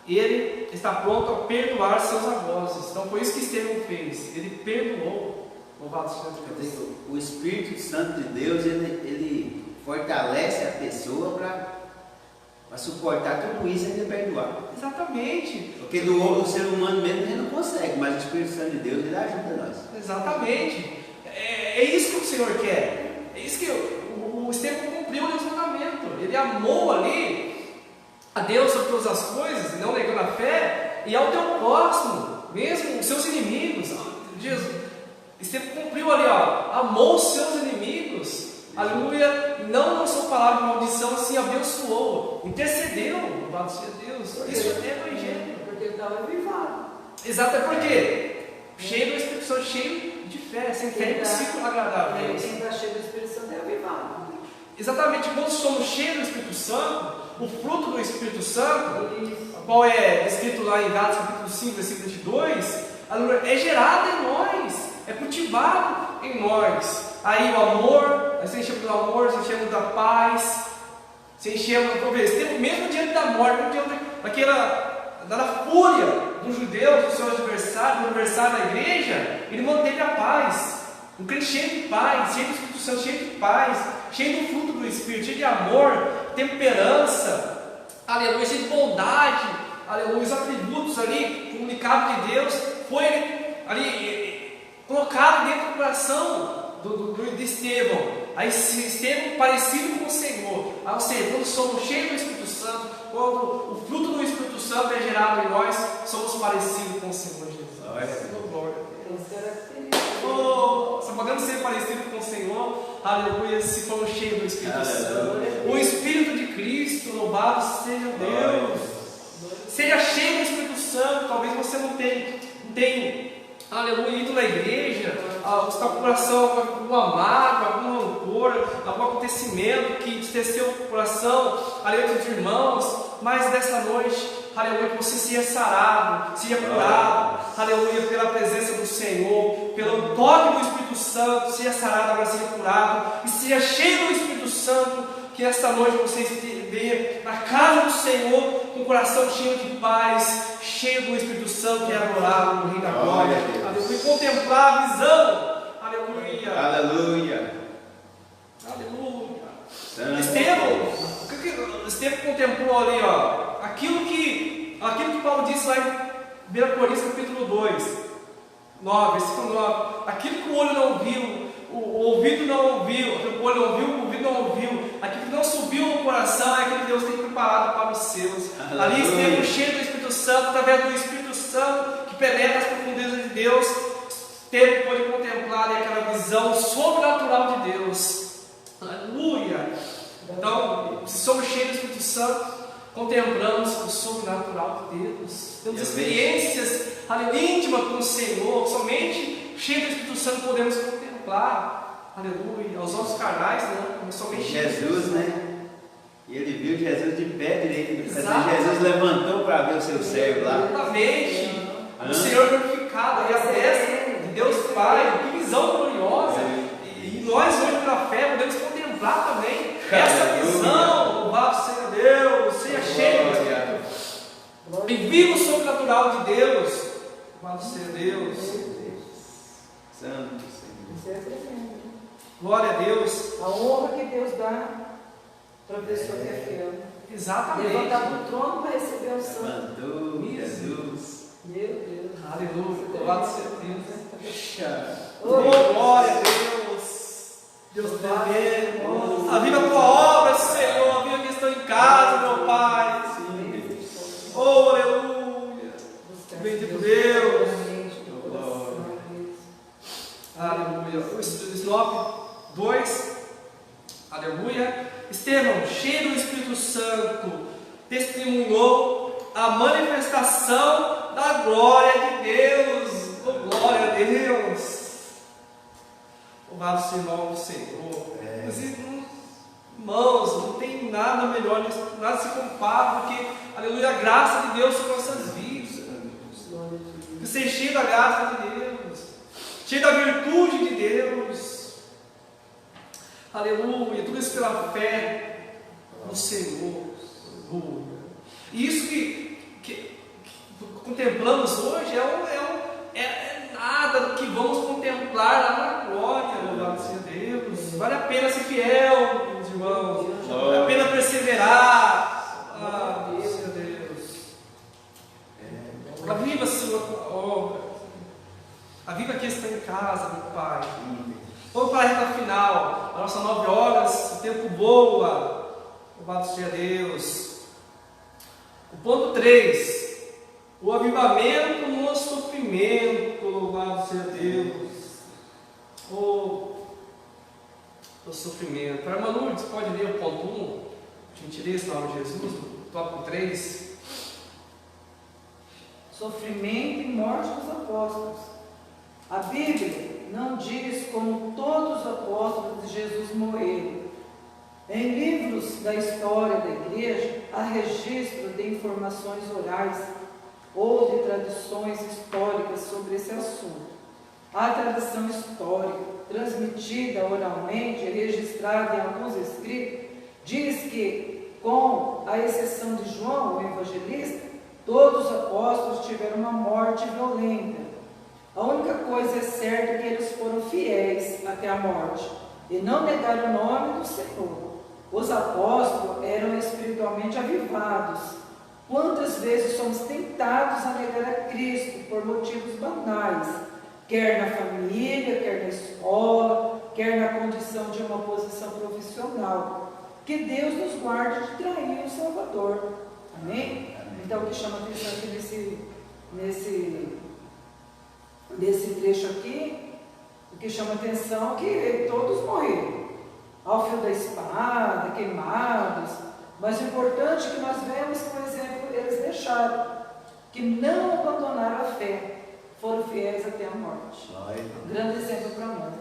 Speaker 1: Ele está pronto a perdoar seus algozes. Então foi isso que Estevão fez. Ele perdoou. Louvado seja Deus.
Speaker 2: O Espírito Santo de Deus, ele fortalece a pessoa para suportar tudo isso e ainda perdoar.
Speaker 1: Exatamente.
Speaker 2: Porque o ser humano mesmo ele não consegue, mas o Espírito Santo de Deus ele ajuda nós.
Speaker 1: Exatamente. É isso que o Senhor quer. É isso que o Estevão cumpriu o mandamento. Ele amou ali a Deus sobre todas as coisas, não negando a fé, e ao teu próximo, mesmo os seus inimigos. Estevão cumpriu ali, amou os seus inimigos. Aleluia, não lançou palavra de maldição, assim abençoou, intercedeu, louvado seja Deus. Isso é evangelho.
Speaker 3: Porque ele estava avivado.
Speaker 1: Exato, é porque cheio do Espírito Santo, cheio de fé, sem fé é impossível agradar a Deus.
Speaker 3: Quem está cheio do Espírito Santo é avivado.
Speaker 1: Exatamente, quando somos cheios do Espírito Santo, o fruto do Espírito Santo, qual é escrito lá em Gálatas capítulo 5, versículo 22, é gerado em nós, é cultivado em nós. Aí o amor, nós enchemos do amor, nós enchemos da paz, se enchemos do progresso, mesmo diante da morte, mesmo diante da fúria dos judeus, dos seus adversários, do adversário da igreja, ele manteve a paz. Um crente cheio de paz, cheio do Espírito Santo, cheio de paz, cheio do fruto do Espírito, cheio de amor, temperança, aleluia, cheio de bondade, aleluia, os atributos ali, comunicado de Deus, foi ali colocado dentro do coração de Estevão. Aí Estevão parecido com o Senhor. Ou seja, quando somos cheios do Espírito Santo, quando o fruto do Espírito Santo é gerado em nós, somos parecidos com o Senhor Jesus. Glória a Deus. Só podemos ser parecidos com o Senhor, aleluia, se formos cheios do Espírito Santo. O Espírito de Cristo, louvado seja Deus. Seja cheio do Espírito Santo. Talvez você não tenha aleluia, indo na igreja, está com o coração com alguma mágoa, algum rancor, algum acontecimento que entristeceu o coração, aleluia, dos irmãos, mas dessa noite, aleluia, que você seja sarado, seja curado, aleluia, pela presença do Senhor, pelo toque do Espírito Santo, seja sarado, agora seja curado, e seja cheio do Espírito Santo, que esta noite você venha na casa do Senhor, com o coração cheio de paz, cheio do Espírito Santo, que é adorado no Rei da Glória, aleluia, e contemplar a visão, aleluia,
Speaker 2: Aleluia.
Speaker 1: aleluia. Estevão contemplou ali, ó, aquilo que Paulo disse lá em 1 Coríntios capítulo 2, 9, versículo 9, aquilo que o olho não viu, o ouvido não ouviu, o olho não ouviu, o ouvido não ouviu, aquilo que não subiu no coração é aquilo que Deus tem preparado para os seus.
Speaker 2: Aleluia.
Speaker 1: Ali Estevão cheio do Espírito Santo, através do Espírito Santo que penetra as profundezas de Deus, pôde contemplar aquela visão sobrenatural de Deus. Aleluia! Então, se somos cheios do Espírito Santo, contemplamos o sobrenatural de Deus. Temos experiências íntimas com o Senhor, somente cheios do Espírito Santo podemos contemplar. Aleluia! Aos olhos carnais, não, somente
Speaker 2: Jesus, né? E ele viu Jesus de pé direito.
Speaker 1: Exato.
Speaker 2: Jesus levantou para ver o seu servo lá.
Speaker 1: Exatamente. O Senhor glorificado e a destra de Deus Pai. Que visão gloriosa. E nós hoje pela fé podemos contemplar também essa visão. Louvado seja Deus, seja cheio do Espírito. E viva o sobrenatural de Deus. Louvado seja Deus.
Speaker 2: Santo Senhor.
Speaker 3: Isso é tremendo.
Speaker 1: Glória a Deus.
Speaker 3: A honra que Deus dá para a pessoa que é fiel.
Speaker 1: Exatamente.
Speaker 3: Levantar do trono para receber o santo.
Speaker 2: Levantou Jesus.
Speaker 3: Meu Deus.
Speaker 1: Aleluia. Louvado seja Deus.
Speaker 3: Oh,
Speaker 1: Glória a Deus. Deus te dê. Aviva a tua obra, Senhor. Aviva que estão em casa, meu Pai. Oh, aleluia. Bendito Deus. Aleluia. O Slop 2. Aleluia. Estevão, cheio do Espírito Santo, testemunhou a manifestação da glória de Deus. Oh, glória a Deus. Louvado seja o nome do Senhor. Irmãos, não tem nada melhor, nada se compara do que, aleluia, a graça de Deus sobre nossas vidas. Que seja cheio da graça de Deus, cheio da virtude de Deus. Aleluia, tudo isso pela fé no Senhor. Aleluia. E isso que contemplamos hoje é nada do que vamos contemplar lá na glória. Louvado seja Deus. Vale a pena ser fiel, meus irmãos. Vale a pena perseverar. Louvado seja Deus. Aviva, Senhor, a tua obra. Aviva que está em casa, meu Pai. Vamos para a reta final, a nossa 9 horas, o tempo voa. Louvado seja Deus. O ponto 3, o avivamento no sofrimento. Louvado seja Deus. O sofrimento. Para Manu, você pode ler o ponto 1, gentileza, em nome de Jesus, o tópico 3.
Speaker 3: Sofrimento e morte dos apóstolos. A Bíblia não diz como todos os apóstolos de Jesus morreram. Em livros da história da igreja, há registro de informações orais ou de tradições históricas sobre esse assunto. A tradição histórica, transmitida oralmente e registrada em alguns escritos, diz que, com a exceção de João, o evangelista, todos os apóstolos tiveram uma morte violenta. A única coisa é certa é que eles foram fiéis até a morte e não negaram o nome do Senhor. Os apóstolos eram espiritualmente avivados. Quantas vezes somos tentados a negar a Cristo por motivos banais, quer na família, quer na escola, quer na condição de uma posição profissional. Que Deus nos guarde de trair o Salvador. Amém? Então, o que chama atenção aqui nesse trecho aqui, o que chama atenção é que todos morreram, ao fio da espada, queimados, mas o importante é que nós vemos, por exemplo, eles deixaram, que não abandonaram a fé, foram fiéis até a morte. Um grande exemplo para nós.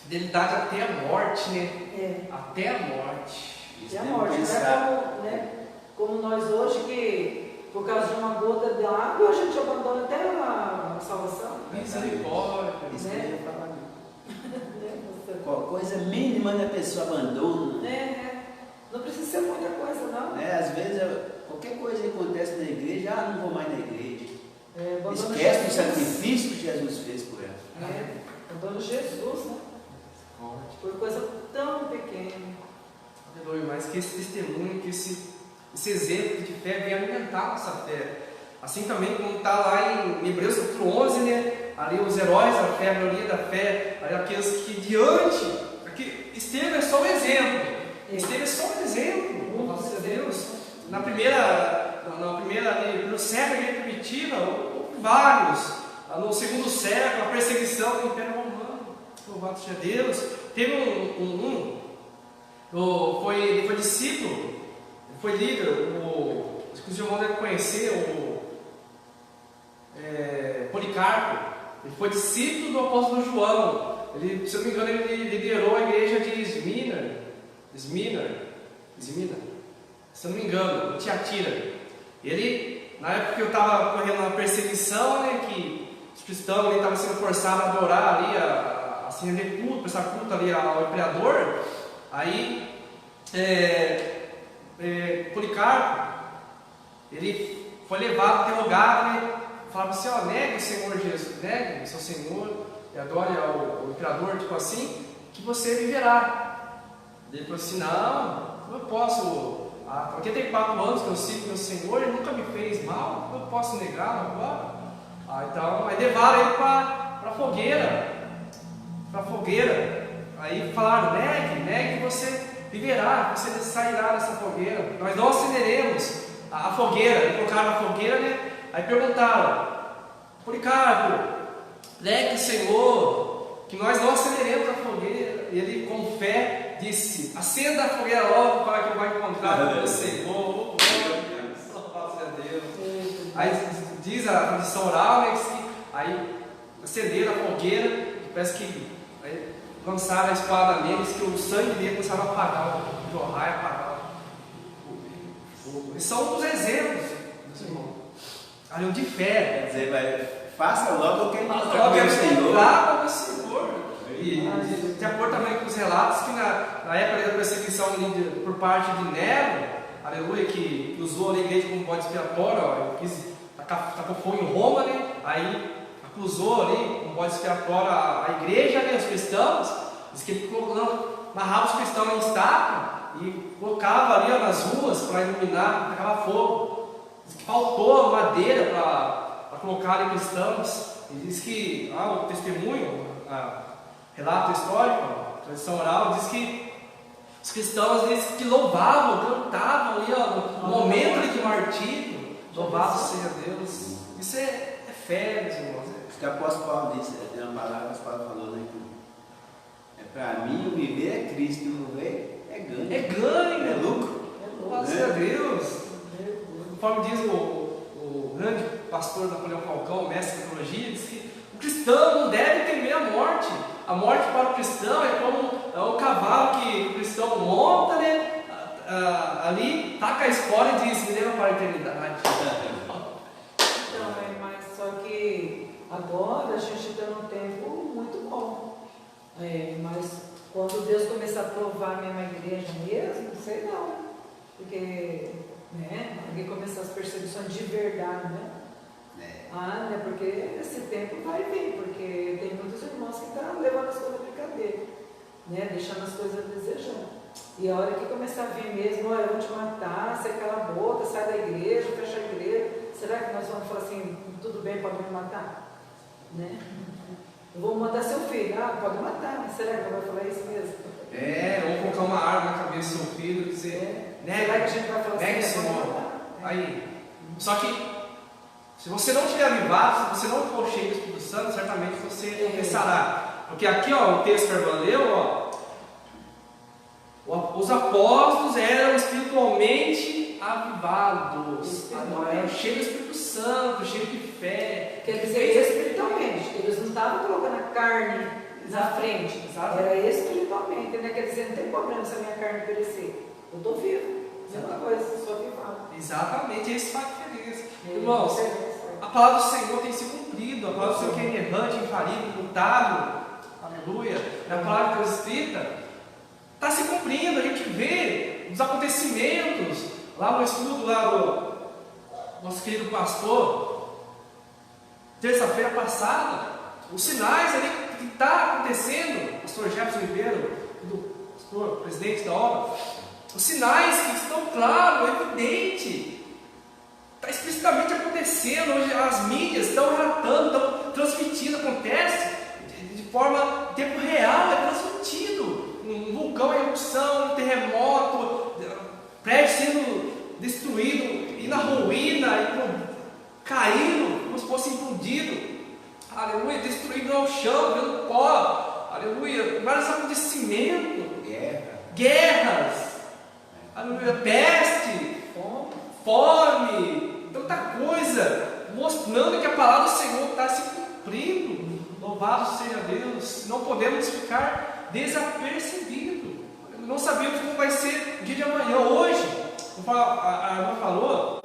Speaker 1: Fidelidade até a morte, né? Até a morte.
Speaker 3: Até a morte. Não é como nós hoje, que por causa de uma gota de água a gente abandona até a salvação.
Speaker 1: Misericórdia.
Speaker 2: Isso que eu ia falar. Coisa mínima, né, a pessoa abandona.
Speaker 3: Não precisa ser muita coisa, não.
Speaker 2: Às vezes, qualquer coisa que acontece na igreja, não vou mais na igreja. Esquece o
Speaker 3: Jesus.
Speaker 2: sacrifício que Jesus fez por ela.
Speaker 3: Abandona Jesus, né? Por coisa tão pequena.
Speaker 1: Aleluia, mas que esse testemunho, que esse exemplo de fé venha alimentar a nossa fé. Assim também como está lá em Hebreus capítulo 11, né? Ali os heróis da fé, a glória da fé, ali aqueles que diante, aqui, Estevão é só um exemplo. Estevão é só um exemplo, nossa Deus. No século primitiva, houve vários. No segundo século, a perseguição do Império Romano. Louvado seja Deus. Teve ele foi discípulo, ele foi líder, acho que os irmãos devem conhecer, Policarpo. Ele foi discípulo do apóstolo João. Ele, se eu não me engano, ele liderou a igreja de Esmina, se eu não me engano, em Tiatira. Ele, na época que eu estava correndo uma perseguição, né, que os cristãos estavam sendo forçados a adorar ali, assim, render culto, prestar culto ali ao imperador. Aí, Policarpo, ele foi levado, interrogado, né? Falava assim, negue o Senhor Jesus, negue o seu Senhor e adore ao imperador, tipo assim, que você viverá. Ele falou assim, não eu posso, há 84 anos que eu sigo meu Senhor, ele nunca me fez mal, eu posso negá-lo agora? Então, aí levaram ele para a fogueira, aí falaram, negue, você viverá, você sairá dessa fogueira, nós não acenderemos a fogueira, e colocaram na fogueira, né? Aí perguntaram, Policarpo, negue o Senhor, que nós não acenderemos a fogueira. E ele, com fé, disse, acenda a fogueira logo para que eu vá encontrar com o Senhor. Louvado seja Deus. Aí diz a tradição oral, né, que aí acenderam a fogueira, que parece que aí, lançaram a espada neles, que o sangue dele começava a apagar, jorrar e apagar o fogo. Esses são um dos exemplos, meus irmãos. Ali de fé.
Speaker 2: Quer dizer, faça logo o que ele
Speaker 1: encontrar com o Senhor. E de acordo também com os relatos, que na época da perseguição por parte de Nero, aleluia, que usou a igreja como bode expiatório, quis tacar fogo em Roma, né? Aí acusou ali como bode expiatório a igreja, né, os cristãos, diz que ele amarrava os cristãos em estaca e colocava ali nas ruas para iluminar, tacava fogo. Diz que faltou madeira para colocar ali cristãos. E diz que o testemunho, relato histórico, tradição oral, diz que os cristãos eles que louvavam, cantavam ali no momento ali de martírio. Louvado seja Deus. Isso é fé, meus irmãos.
Speaker 2: Isso que o apóstolo Paulo disse, tem uma palavra que o Paulo falou, né? Para mim o viver é Cristo e o morrer é ganho.
Speaker 1: É ganho,
Speaker 2: é lucro.
Speaker 1: Louvado seja Deus. Conforme diz o grande pastor Napoleão Falcão, mestre de teologia, diz que o cristão não deve temer a morte. A morte para o cristão é como o cavalo que o cristão monta, né? Ali, taca a espora e diz, me leva para a eternidade.
Speaker 3: Então, mas só que agora a gente está num tempo muito bom. Mas quando Deus começar a provar mesmo a igreja mesmo, não sei não. Porque... Alguém começar as perseguições de verdade, né? Porque esse tempo vai vir, porque tem muitos irmãos que estão levando as coisas a brincadeira, né? Deixando as coisas a desejar. E a hora que começar a vir mesmo, eu vou te matar, você cala a boca, sai da igreja, fecha a igreja. Será que nós vamos falar assim, tudo bem, pode me matar? Né? Eu vou matar seu filho, pode matar, mas será que eu vou falar isso mesmo?
Speaker 1: Ou colocar uma arma na cabeça do seu filho e dizer,
Speaker 3: será que a gente vai falar
Speaker 1: negue
Speaker 3: assim?
Speaker 1: Senhor. Aí, só que se você não estiver avivado, se você não for cheio do Espírito Santo, certamente você pensará. Porque aqui, o texto que a irmã leu, os apóstolos eram espiritualmente avivados, eram cheios do Espírito Santo, cheios de fé.
Speaker 3: Quer dizer, espiritualmente, eles não estavam colocando a carne na frente, era espiritualmente, né? Quer dizer, não tem problema se a minha carne perecer, eu estou vivo, mesma coisa, sou avivado.
Speaker 1: Exatamente, isso faz diferença. Irmãos, a palavra do Senhor tem sido cumprida, a palavra do Senhor que é inerrante, infalível, imutável, aleluia, é a palavra de Deus escrita, está se cumprindo. A gente vê os acontecimentos lá no estudo lá do nosso querido pastor, terça-feira passada, os sinais ali que está acontecendo, pastor Jefferson Ribeiro, do pastor presidente da obra, os sinais que estão claros, evidentes, está explicitamente acontecendo. Hoje as mídias estão relatando, estão transmitindo, acontece de forma, em tempo real, é transmitido. Um vulcão em erupção, um terremoto, prédio sendo destruído, e na ruína, caindo, como se fosse implodido, aleluia, destruído ao chão, vendo pó, aleluia, vários acontecimentos, guerras, aleluia, peste, fome, tanta coisa, mostrando que a palavra do Senhor está se cumprindo. Louvado seja Deus. Não podemos ficar desapercebidos. Não sabemos como vai ser o dia de amanhã. Hoje, a irmã falou,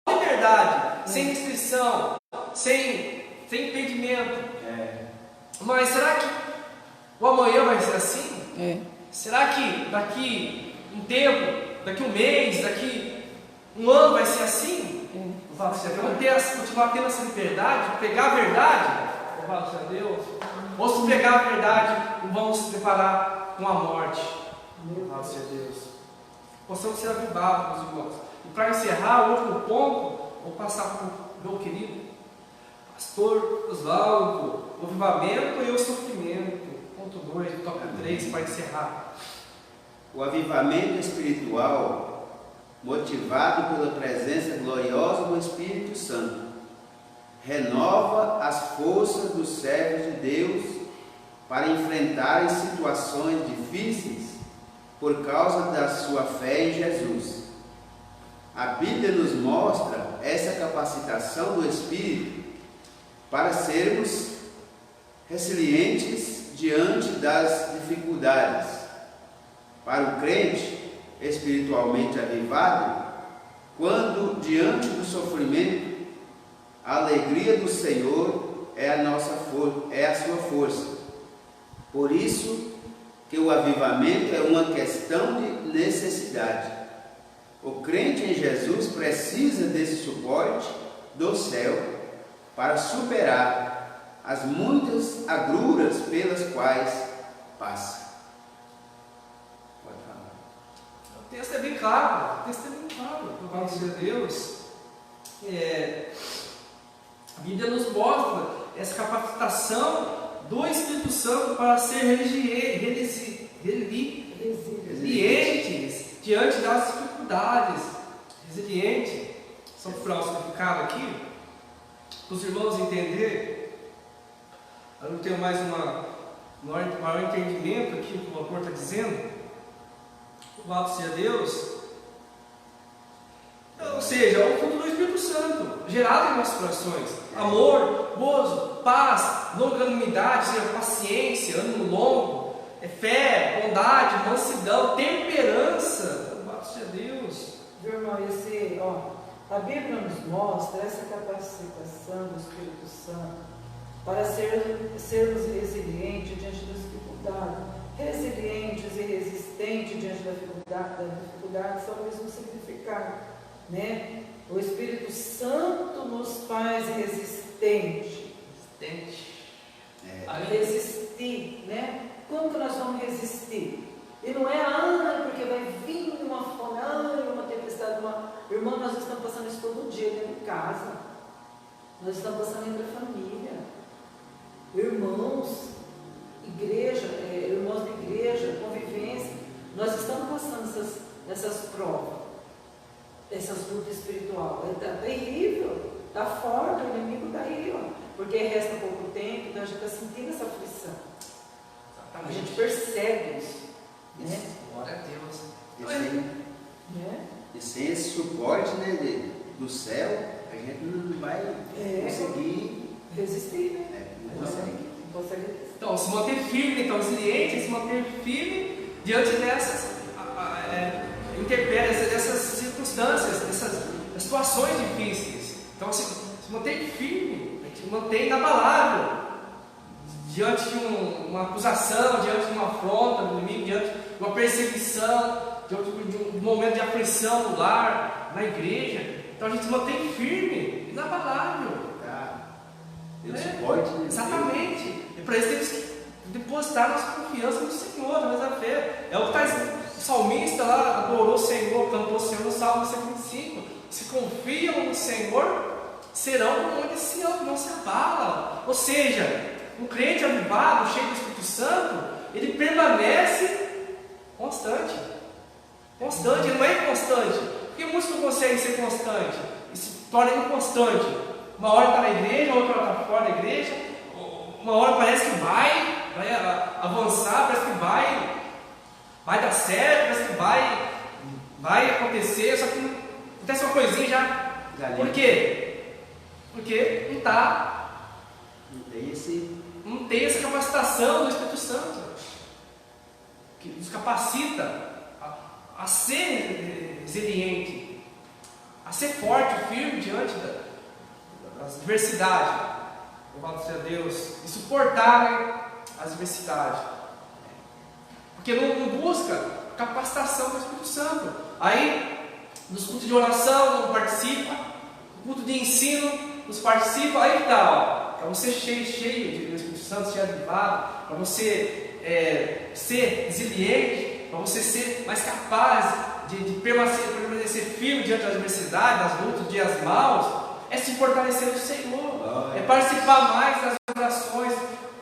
Speaker 1: liberdade, sem restrição, sem impedimento. Mas será que o amanhã vai ser assim? Será que daqui um tempo, daqui um mês, daqui um ano vai ser assim? Vamos continuar tendo essa liberdade de pregar a verdade? Louvado seja Deus. Ou se pregar a verdade, vamos se deparar com a morte? Louvado seja Deus. Possamos ser avivados, meus irmãos. E para encerrar, o último ponto, vou passar para o meu querido pastor Oswaldo: o avivamento e o sofrimento. Ponto 2, toca 3, para encerrar.
Speaker 2: O avivamento espiritual, motivado pela presença gloriosa do Espírito Santo, renova as forças dos servos de Deus para enfrentarem situações difíceis por causa da sua fé em Jesus. A Bíblia nos mostra essa capacitação do Espírito para sermos resilientes diante das dificuldades. Para o crente espiritualmente avivado, quando diante do sofrimento, a alegria do Senhor é a sua força. Por isso que o avivamento é uma questão de necessidade. O crente em Jesus precisa desse suporte do céu para superar as muitas agruras pelas quais passa.
Speaker 1: O texto é bem claro, louvado seja Deus. A Bíblia nos mostra essa capacitação do Espírito Santo para ser resilientes diante das dificuldades. Resiliente, só para o significado aqui, para os irmãos entenderem. Eu não tenho mais maior entendimento aqui do que o autor está dizendo. Louvado seja Deus. Ou seja, é o fruto do Espírito Santo, gerado em nossos corações: amor, gozo, paz, longanimidade, seja paciência, ânimo longo, fé, bondade, mansidão, temperança. Louvado seja Deus.
Speaker 3: Meu irmão, a Bíblia nos mostra essa capacitação do Espírito Santo para sermos resilientes diante das dificuldades. Resilientes e resistentes diante da dificuldade são o mesmo significado, né? O Espírito Santo nos faz resistente. Resistir, né? Como que nós vamos resistir? E não é porque vai vir uma fome, uma tempestade, Irmão, nós estamos passando isso todo dia dentro de casa. Nós estamos passando entre a família. Irmãos, igreja, irmãos de igreja, convivência, nós estamos passando essas provas, essas lutas espirituais. Está terrível, está forte, o inimigo está aí, porque resta pouco tempo, então a gente está sentindo essa aflição. A gente percebe isso. Né?
Speaker 1: Glória a Deus.
Speaker 2: E sem esse suporte, né, do céu, a gente não vai conseguir
Speaker 3: resistir, né?
Speaker 2: Não consegue.
Speaker 3: Não consegue.
Speaker 1: Então, se manter firme, então, resiliente, se manter firme diante dessas intempéries, dessas circunstâncias, dessas situações difíceis. Então, se manter firme, se manter inabalável diante de uma acusação, diante de uma afronta do inimigo, diante de uma perseguição, diante de um momento de aflição no lar, na igreja. Então a gente se mantém firme, inabalável.
Speaker 2: Tem suporte, né?
Speaker 1: Exatamente. E para isso temos que depositar nossa confiança no Senhor, através da fé. É o que está o salmista lá, adorou o Senhor, cantou o Senhor no Salmo 125. Se confiam no Senhor, serão como o de Sião, que não se abala. Ou seja, um crente avivado, cheio do Espírito Santo, ele permanece constante. Constante, ele não é inconstante. Porque muitos não conseguem ser constantes e se tornam inconstantes. Uma hora está na igreja, outra hora está fora da igreja. Uma hora parece que vai avançar, parece que vai dar certo, parece que vai acontecer, só que acontece uma coisinha já. Por quê? Porque não tem essa capacitação do Espírito Santo, que nos capacita a ser resiliente, a ser forte, firme diante das adversidades. Louvado seja Deus, e suportar as adversidades, porque não busca capacitação do Espírito Santo. Aí, nos cultos de oração, não participa, no culto de ensino, nos participa. Aí está, para você cheio do Espírito Santo, cheio avivado, para você ser resiliente, para você ser mais capaz de permanecer firme diante das adversidades, das lutas, dos dias maus, é se fortalecer no Senhor, é participar mais das orações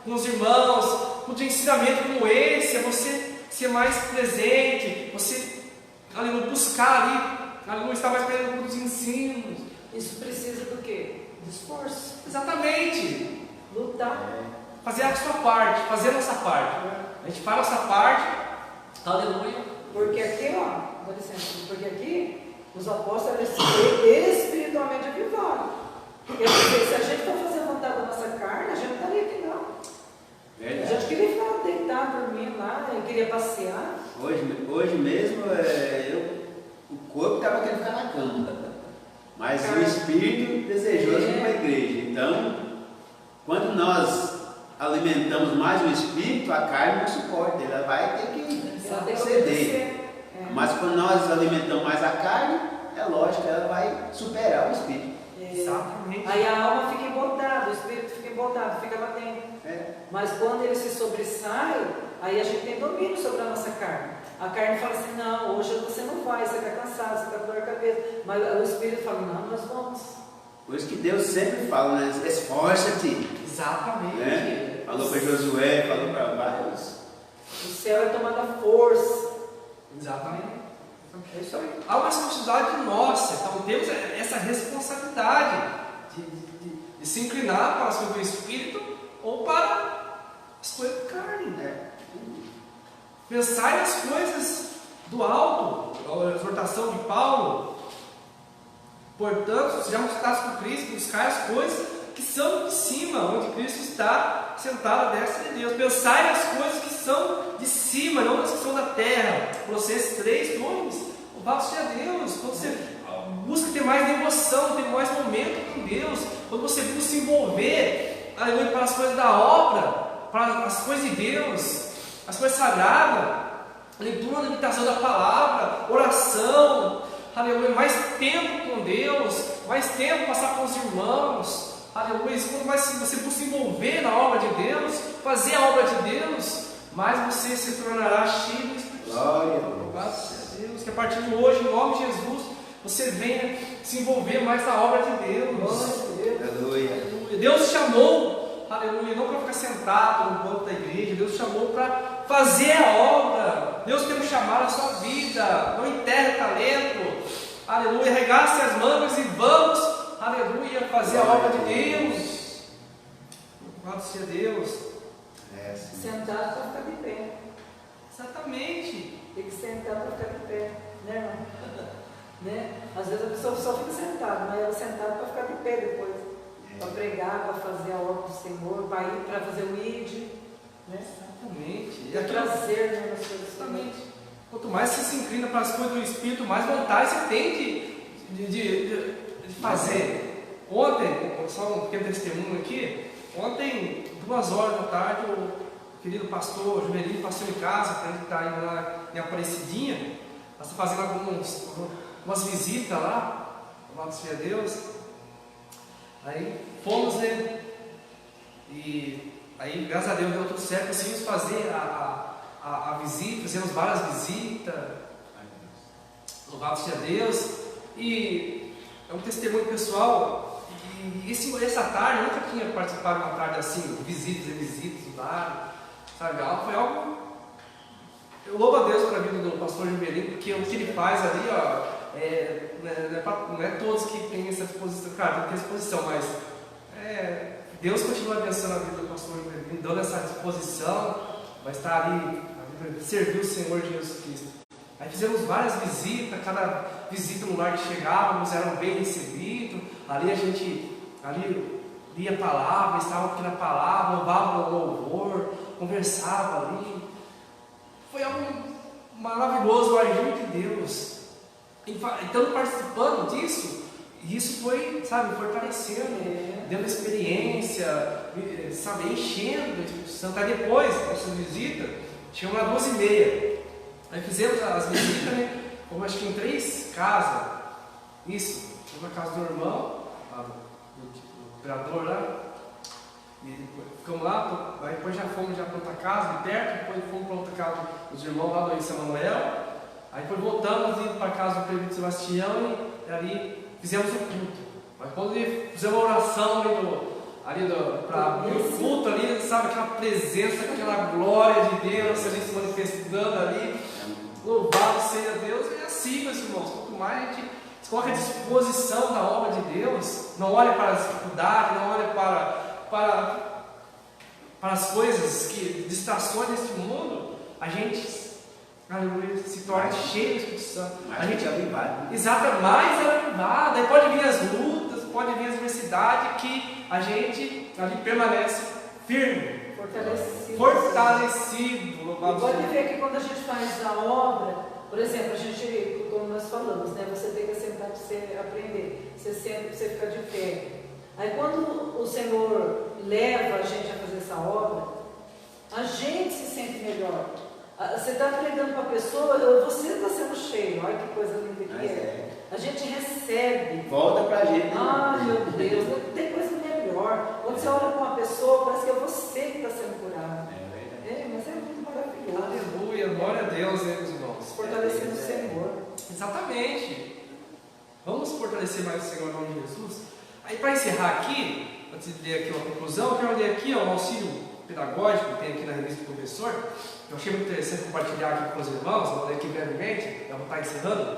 Speaker 1: com os irmãos, com o ensinamento como esse, é você ser mais presente, você buscar ali, estar mais presente nos ensinos.
Speaker 3: Isso precisa do quê? De esforço.
Speaker 1: Exatamente.
Speaker 3: Lutar.
Speaker 1: Fazer a sua parte, fazer a nossa parte. A gente faz a nossa parte, aleluia.
Speaker 3: Porque aqui, dá licença, porque aqui os apóstolos eles se espiritualmente avivados. Porque se a gente for fazer a vontade da nossa carne, a gente não estaria aqui não.
Speaker 2: Verdade.
Speaker 3: A gente queria ficar deitado, dormindo lá, eu queria passear.
Speaker 2: Hoje mesmo, o corpo estava querendo ficar na cama, mas o espírito desejoso ir para a igreja. Então, quando nós alimentamos mais o espírito, a carne não suporta, ela vai ter que ceder. Mas quando nós alimentamos mais a carne, é lógico, ela vai superar o espírito.
Speaker 1: Exatamente.
Speaker 3: Aí a alma fica embodada, o espírito fica embodado, fica lá dentro. Mas quando ele se sobressai, aí a gente tem domínio sobre a nossa carne. A carne fala assim, não, hoje você não vai, você está cansado, você está com dor de cabeça. Mas o espírito fala, não, nós vamos.
Speaker 2: Por isso que Deus sempre fala, né? Esforça-te.
Speaker 1: Exatamente.
Speaker 2: Né? Falou para Josué, falou para vários.
Speaker 3: O céu é tomado à força.
Speaker 1: Exatamente. É isso aí. Há uma responsabilidade nossa, então temos essa responsabilidade de se inclinar para as coisas do Espírito ou para as coisas da carne. Pensar nas coisas do alto, a exortação de Paulo. Portanto, sejamos estados com Cristo, buscar as coisas que são de cima, onde Cristo está sentado à destra de Deus. Pensar nas coisas que são de cima, não nas que são da terra. Colossenses 3:2. Louvado seja Deus. Quando você busca ter mais devoção, ter mais momento com Deus, quando você busca se envolver para as coisas da obra, para as coisas de Deus, as coisas sagradas, leitura, meditação da palavra, oração, aleluia, mais tempo com Deus, mais tempo passar com os irmãos, aleluia. Quando mais você busca se envolver na obra de Deus, fazer a obra de Deus, mais você se tornará cheio do Espírito Santo. Glória a Deus, que a partir de hoje, em nome de Jesus, você venha se envolver mais na obra de Deus.
Speaker 2: Aleluia.
Speaker 1: Deus chamou, aleluia, não para ficar sentado no banco da igreja. Deus chamou para fazer a obra. Deus tem um chamado à sua vida. Não enterre o talento, aleluia. Regace as mangas e vamos, aleluia, fazer a obra de Deus. Louvado seja Deus.
Speaker 3: Sentado para ficar de pé.
Speaker 1: Exatamente.
Speaker 3: Tem que sentar para ficar de pé, né, irmão? né? Às vezes a pessoa só fica sentada, mas ela sentada para ficar de pé depois, para pregar, para fazer a obra do Senhor, para ir para fazer o ID, né?
Speaker 1: Exatamente.
Speaker 3: E prazer, né, nas coisas.
Speaker 1: Exatamente. Quanto mais você se inclina para as coisas do Espírito, mais vontade você tem de fazer. Ontem, só um pequeno testemunho aqui, ontem, 2 horas da tarde, o querido pastor Juvelino passou em casa, para ele estar indo lá em Aparecidinha, nós estamos fazendo algumas visitas lá, louvado seja Deus. Aí fomos, né? E aí, graças a Deus, deu tudo certo, conseguimos fazer a visita, fizemos várias visitas, louvado seja Deus, e é um testemunho pessoal, e essa tarde, eu nunca tinha participado de uma tarde assim, visitas e visitas lá, sabe, foi algo, eu louvo a Deus pela vida do pastor Juvelino, porque o que ele faz ali, não é todos que têm essa disposição, claro, tem que ter disposição, mas Deus continua abençoando a vida do pastor Juvelino, dando essa disposição, vai estar ali, servir o Senhor Jesus Cristo. Aí fizemos várias visitas, cada visita no lar que chegávamos eram bem recebidos. Ali a gente lia a palavra, estava aqui na palavra, louvava o louvor, conversava ali. Foi algo maravilhoso, o agir de Deus. Então, participando disso, isso foi, sabe, fortalecendo, dando experiência, sabe, enchendo o Espírito Santo. Aí depois dessa visita, chegamos às 2h30. Aí fizemos as visitas, né? Como acho que em 3 casas. Isso, fomos na casa do irmão, do operador lá. E depois, ficamos lá, aí depois já fomos para outra casa, de perto, depois fomos para outra casa dos irmãos lá do São Manuel. Aí depois voltamos indo para a casa do prefeito Sebastião e ali fizemos o culto. Mas quando fizemos a oração para o culto ali, sabe, aquela presença, aquela glória de Deus, a gente se manifestando ali, louvado seja Deus, e assim, meus irmãos, quanto mais a gente se coloca à disposição da obra de Deus, não olha para as dificuldades, não olha para as coisas, distrações deste mundo, a gente, aleluia, se torna cheio do Espírito Santo. A gente é avivado. Exato, mais avivado. Aí pode vir as lutas, pode vir a adversidade, que a gente ali permanece firme, fortalecido.
Speaker 3: Pode ver que quando a gente faz a obra, por exemplo, a gente, como nós falamos, né, você tem que sentar para você aprender, você senta para você ficar de pé. Aí quando o Senhor leva a gente a fazer essa obra, a gente se sente melhor. Você está pregando para a pessoa, você está sendo cheio, olha que coisa linda que é. A gente recebe.
Speaker 2: Volta para a gente.
Speaker 3: Ai, meu Deus, não tem coisa melhor. Quando você olha para uma pessoa, parece que é você que está sendo curado. Mas é muito maravilhoso.
Speaker 1: Aleluia, glória a Deus, meus irmãos.
Speaker 3: Fortalecendo o Senhor.
Speaker 1: Exatamente. Vamos fortalecer mais o Senhor em nome de Jesus. Aí, para encerrar aqui, antes de ler aqui uma conclusão, eu quero ler aqui um auxílio pedagógico que tem aqui na revista do professor. Eu achei muito interessante compartilhar aqui com os irmãos, vou ler aqui brevemente, já vou estar encerrando.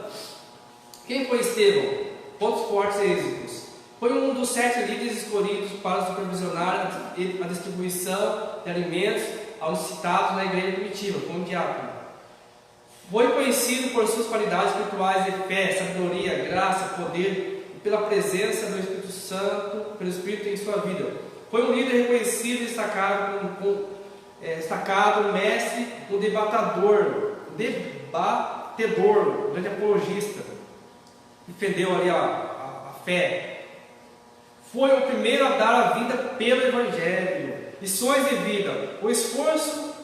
Speaker 1: Quem foi Estevão? Pontos fortes e êxitos. Foi um dos 7 líderes escolhidos para supervisionar a distribuição de alimentos aos citados na igreja primitiva, como diácono. Foi conhecido por suas qualidades espirituais de fé, sabedoria, graça, poder e pela presença do Espírito Santo, pelo Espírito em sua vida. Foi um líder reconhecido e destacado, mestre, um debatedor, grande apologista, defendeu ali a fé. Foi o primeiro a dar a vida pelo Evangelho, lições de vida, o esforço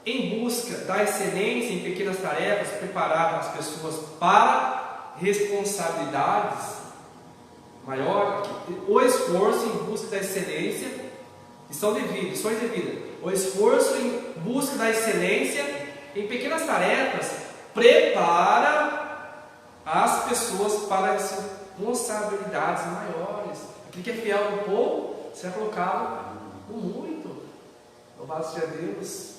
Speaker 1: em busca da excelência em pequenas tarefas, preparar as pessoas para responsabilidades maiores, o esforço em busca da excelência, lições de vida, o esforço em busca da excelência em pequenas tarefas prepara as pessoas para responsabilidades maiores. Aquele que é fiel no pouco será colocado no muito. Louvado seja Deus.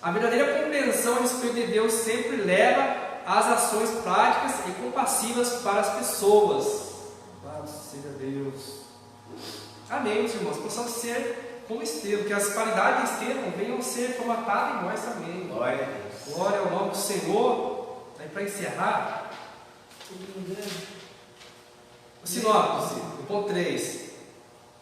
Speaker 1: A verdadeira compreensão a respeito de Deus sempre leva às ações práticas e compassivas para as pessoas. Louvado seja Deus. Amém, meus irmãos. Possamos ser como Estevão, que as qualidades de Estevão venham a ser formatadas em nós também. Glória ao nome do Senhor. Aí, para encerrar, Sinopse, o ponto 3.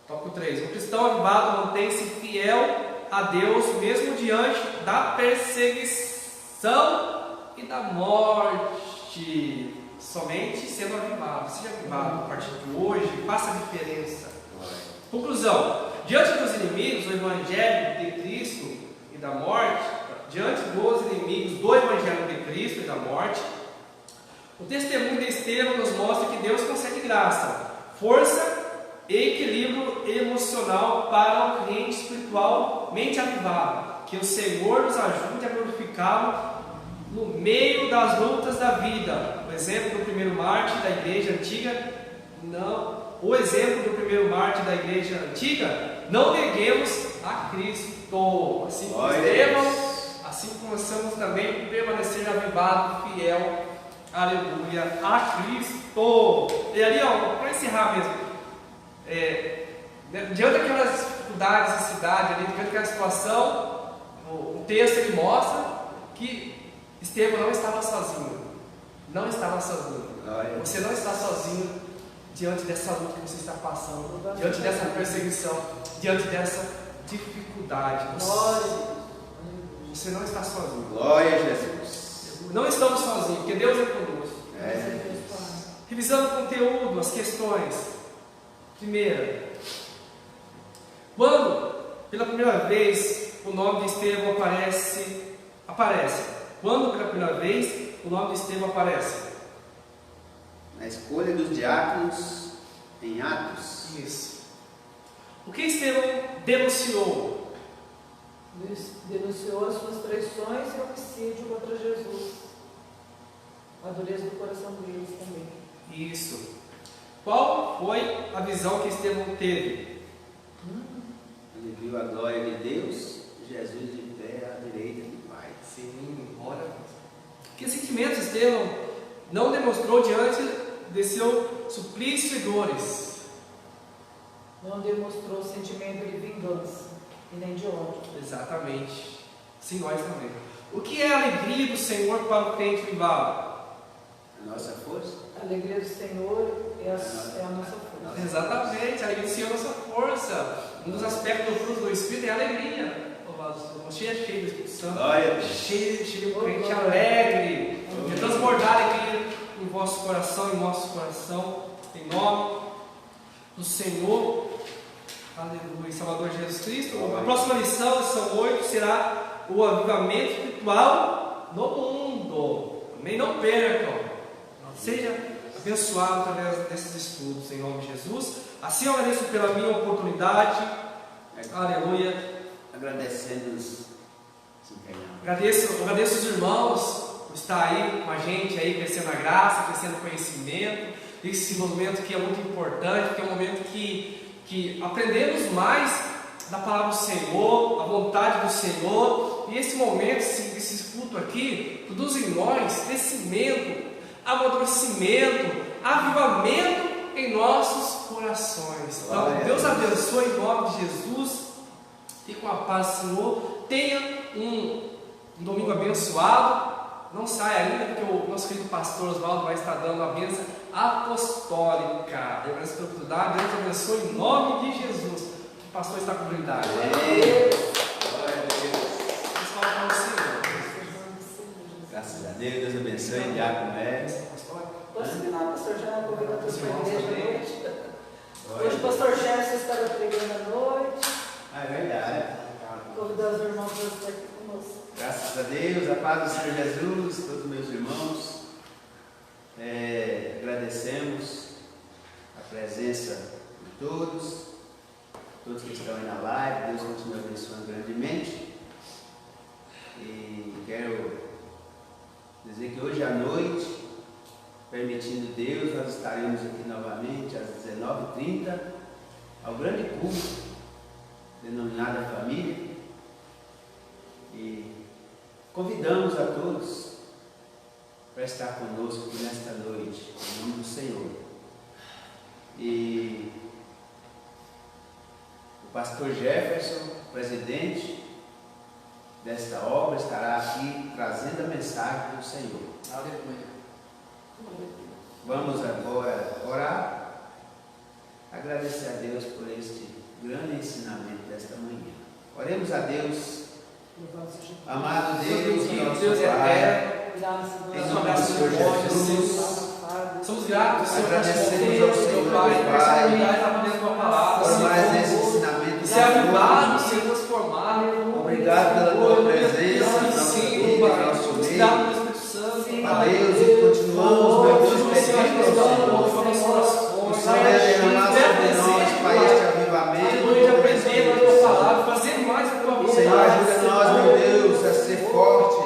Speaker 1: Tópico 3. O cristão avivado mantém-se fiel a Deus mesmo diante da perseguição e da morte. Somente sendo avivado. Seja avivado a partir de hoje, faça a diferença. Conclusão. Diante dos inimigos, o Evangelho de Cristo e da morte, diante dos inimigos do Evangelho de Cristo e da morte, o testemunho de Estevão nos mostra que Deus concede graça, força e equilíbrio emocional para o cliente espiritualmente avivado. Que o Senhor nos ajude a glorificá-lo no meio das lutas da vida. O exemplo do primeiro mártir da igreja antiga, não neguemos a Cristo. Assim como Estevão, assim começamos também a permanecer avivado, fiel, aleluia, a Cristo. E ali, para encerrar mesmo, diante daquelas dificuldades da cidade, diante daquela situação, o texto ele mostra que Estevão não estava sozinho. Não estava sozinho. Você não está sozinho diante dessa luta que você está passando, diante dessa perseguição, diante dessa dificuldade. Você não está sozinho.
Speaker 2: Glória a Jesus.
Speaker 1: Não estamos sozinhos, porque Deus é conosco. Revisando o conteúdo, as questões. Primeira, quando pela primeira vez o nome de Estevão aparece. Quando pela primeira vez o nome de Estevão aparece?
Speaker 2: Na escolha dos diáconos em Atos.
Speaker 1: Isso. O que Estevão denunciou?
Speaker 3: Denunciou as suas traições e homicídio contra Jesus. A dureza do coração deles também.
Speaker 1: Isso. Qual foi a visão que Estevão teve?
Speaker 2: Ele viu a glória de Deus, Jesus de pé à direita do Pai.
Speaker 1: Sim, ora. Que sentimentos Estevão não demonstrou diante de seu suplício e dores?
Speaker 3: Não demonstrou sentimento de vingança e nem de ódio.
Speaker 1: Exatamente. Sim, nós também. O que é a alegria do Senhor para o crente avivado?
Speaker 2: A nossa força.
Speaker 3: A alegria do Senhor é a nossa força.
Speaker 1: Exatamente, a alegria do Senhor é a nossa força. Um dos aspectos do fruto do Espírito é a alegria. Cheio do Espírito Santo. Cheio de um crente alegre. De transbordar alegria em vosso coração, em nosso coração. Em nome do Senhor. Aleluia. Salvador Jesus Cristo. A próxima lição, lição 8, será o avivamento espiritual no mundo. Também não percam. Seja abençoado através desses estudos, em nome de Jesus. Assim eu agradeço pela minha oportunidade. Aleluia.
Speaker 2: Agradecendo-os.
Speaker 1: Agradeço os irmãos por estar aí com a gente, aí, crescendo a graça, crescendo o conhecimento. Esse momento que é muito importante, que é um momento que aprendemos mais da palavra do Senhor, a vontade do Senhor. E esse momento, esse culto aqui, produz em nós crescimento, amadurecimento, avivamento em nossos corações. Então, Deus abençoe em nome de Jesus. Fique com a paz do Senhor. Tenha um domingo abençoado. Não saia ainda, porque o nosso querido pastor Oswaldo vai estar dando a bênção apostólica. Eu agradeço pela oportunidade. Deus abençoe em nome de Jesus. O pastor está com prioridade.
Speaker 2: Glória a Deus.
Speaker 1: Pessoal, para o Senhor.
Speaker 2: Graças a Deus. Deus abençoe. Diácono Edson.
Speaker 3: Posso terminar, pastor Jean, convidar todos para a igreja à noite? Hoje o pastor Gerson estava pregando à noite.
Speaker 2: É verdade.
Speaker 3: Convidar os irmãos para estar aqui conosco.
Speaker 2: Graças a Deus, a paz do Senhor Jesus, todos meus irmãos. Agradecemos a presença de todos que estão aí na live. Deus continue abençoando grandemente. E quero dizer que hoje à noite, permitindo Deus, nós estaremos aqui novamente às 19h30 ao grande culto denominado Família, e convidamos a todos para estar conosco aqui nesta noite, em nome do Senhor. E o pastor Jefferson, presidente desta obra, estará aqui trazendo a mensagem do Senhor.
Speaker 1: Aleluia.
Speaker 2: Vamos agora orar, agradecer a Deus por este grande ensinamento desta manhã. Oremos a Deus. Amado Deus, nosso Pai, em nome do Senhor Jesus,
Speaker 1: somos gratos, Senhor,
Speaker 2: agradecemos ao Senhor,
Speaker 1: Pai, por essa
Speaker 2: Pai,
Speaker 1: oportunidade de estar aprendendo a tua palavra,
Speaker 2: por
Speaker 1: Senhor.
Speaker 2: mais esse ensinamento.
Speaker 1: Ser avivado, ser transformado.
Speaker 2: Obrigado pela tua presença na nossa vida, em nosso meio.
Speaker 1: Dá-nos o Espírito Santo,
Speaker 2: Ó Deus, e continuamos, meu Deus, pedindo ao Senhor. O Senhor vai derramar sobre nós, Pai, este avivamento.
Speaker 1: de aprender a tua palavra, fazer mais a tua vontade.
Speaker 2: Senhor, ajuda nós, meu Deus, a ser forte.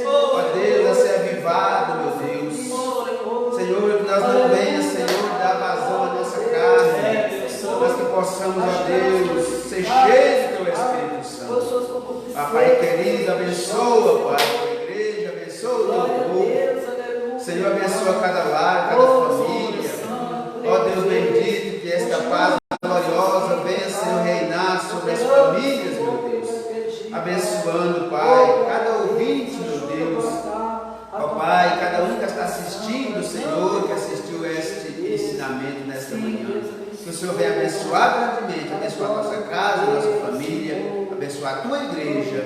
Speaker 2: Ó Deus, a ser avivado, meu Deus. Senhor, que nós não venhamos, Senhor, dar vazão à nossa carne, mas que possamos, ó Deus, ser cheios do teu Espírito Santo. Pai querido, abençoa, Pai, a tua igreja, abençoa o teu povo. Senhor, abençoa cada lar, cada família. Ó Deus bendito, que esta paz gloriosa venha, Senhor, reinar sobre as famílias, meu Deus. Abençoando, Pai, cada ouvinte, meu Deus. Ó Pai, cada um que está assistindo, Senhor, que assistiu este ensinamento nesta manhã. Que o Senhor venha abençoar grandemente, abençoar a nossa casa, a nossa família, abençoar a tua igreja.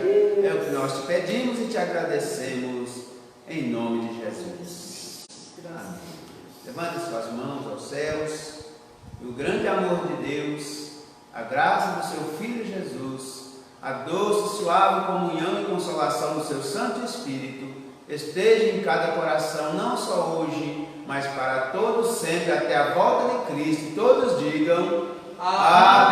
Speaker 2: É o que nós te pedimos e te agradecemos, em nome de Jesus. Amém. Levante suas mãos aos céus, e o grande amor de Deus, a graça do seu Filho Jesus, a doce e suave comunhão e consolação do seu Santo Espírito, esteja em cada coração, não só hoje, mas para todos sempre, até a volta de Cristo. Todos digam amém.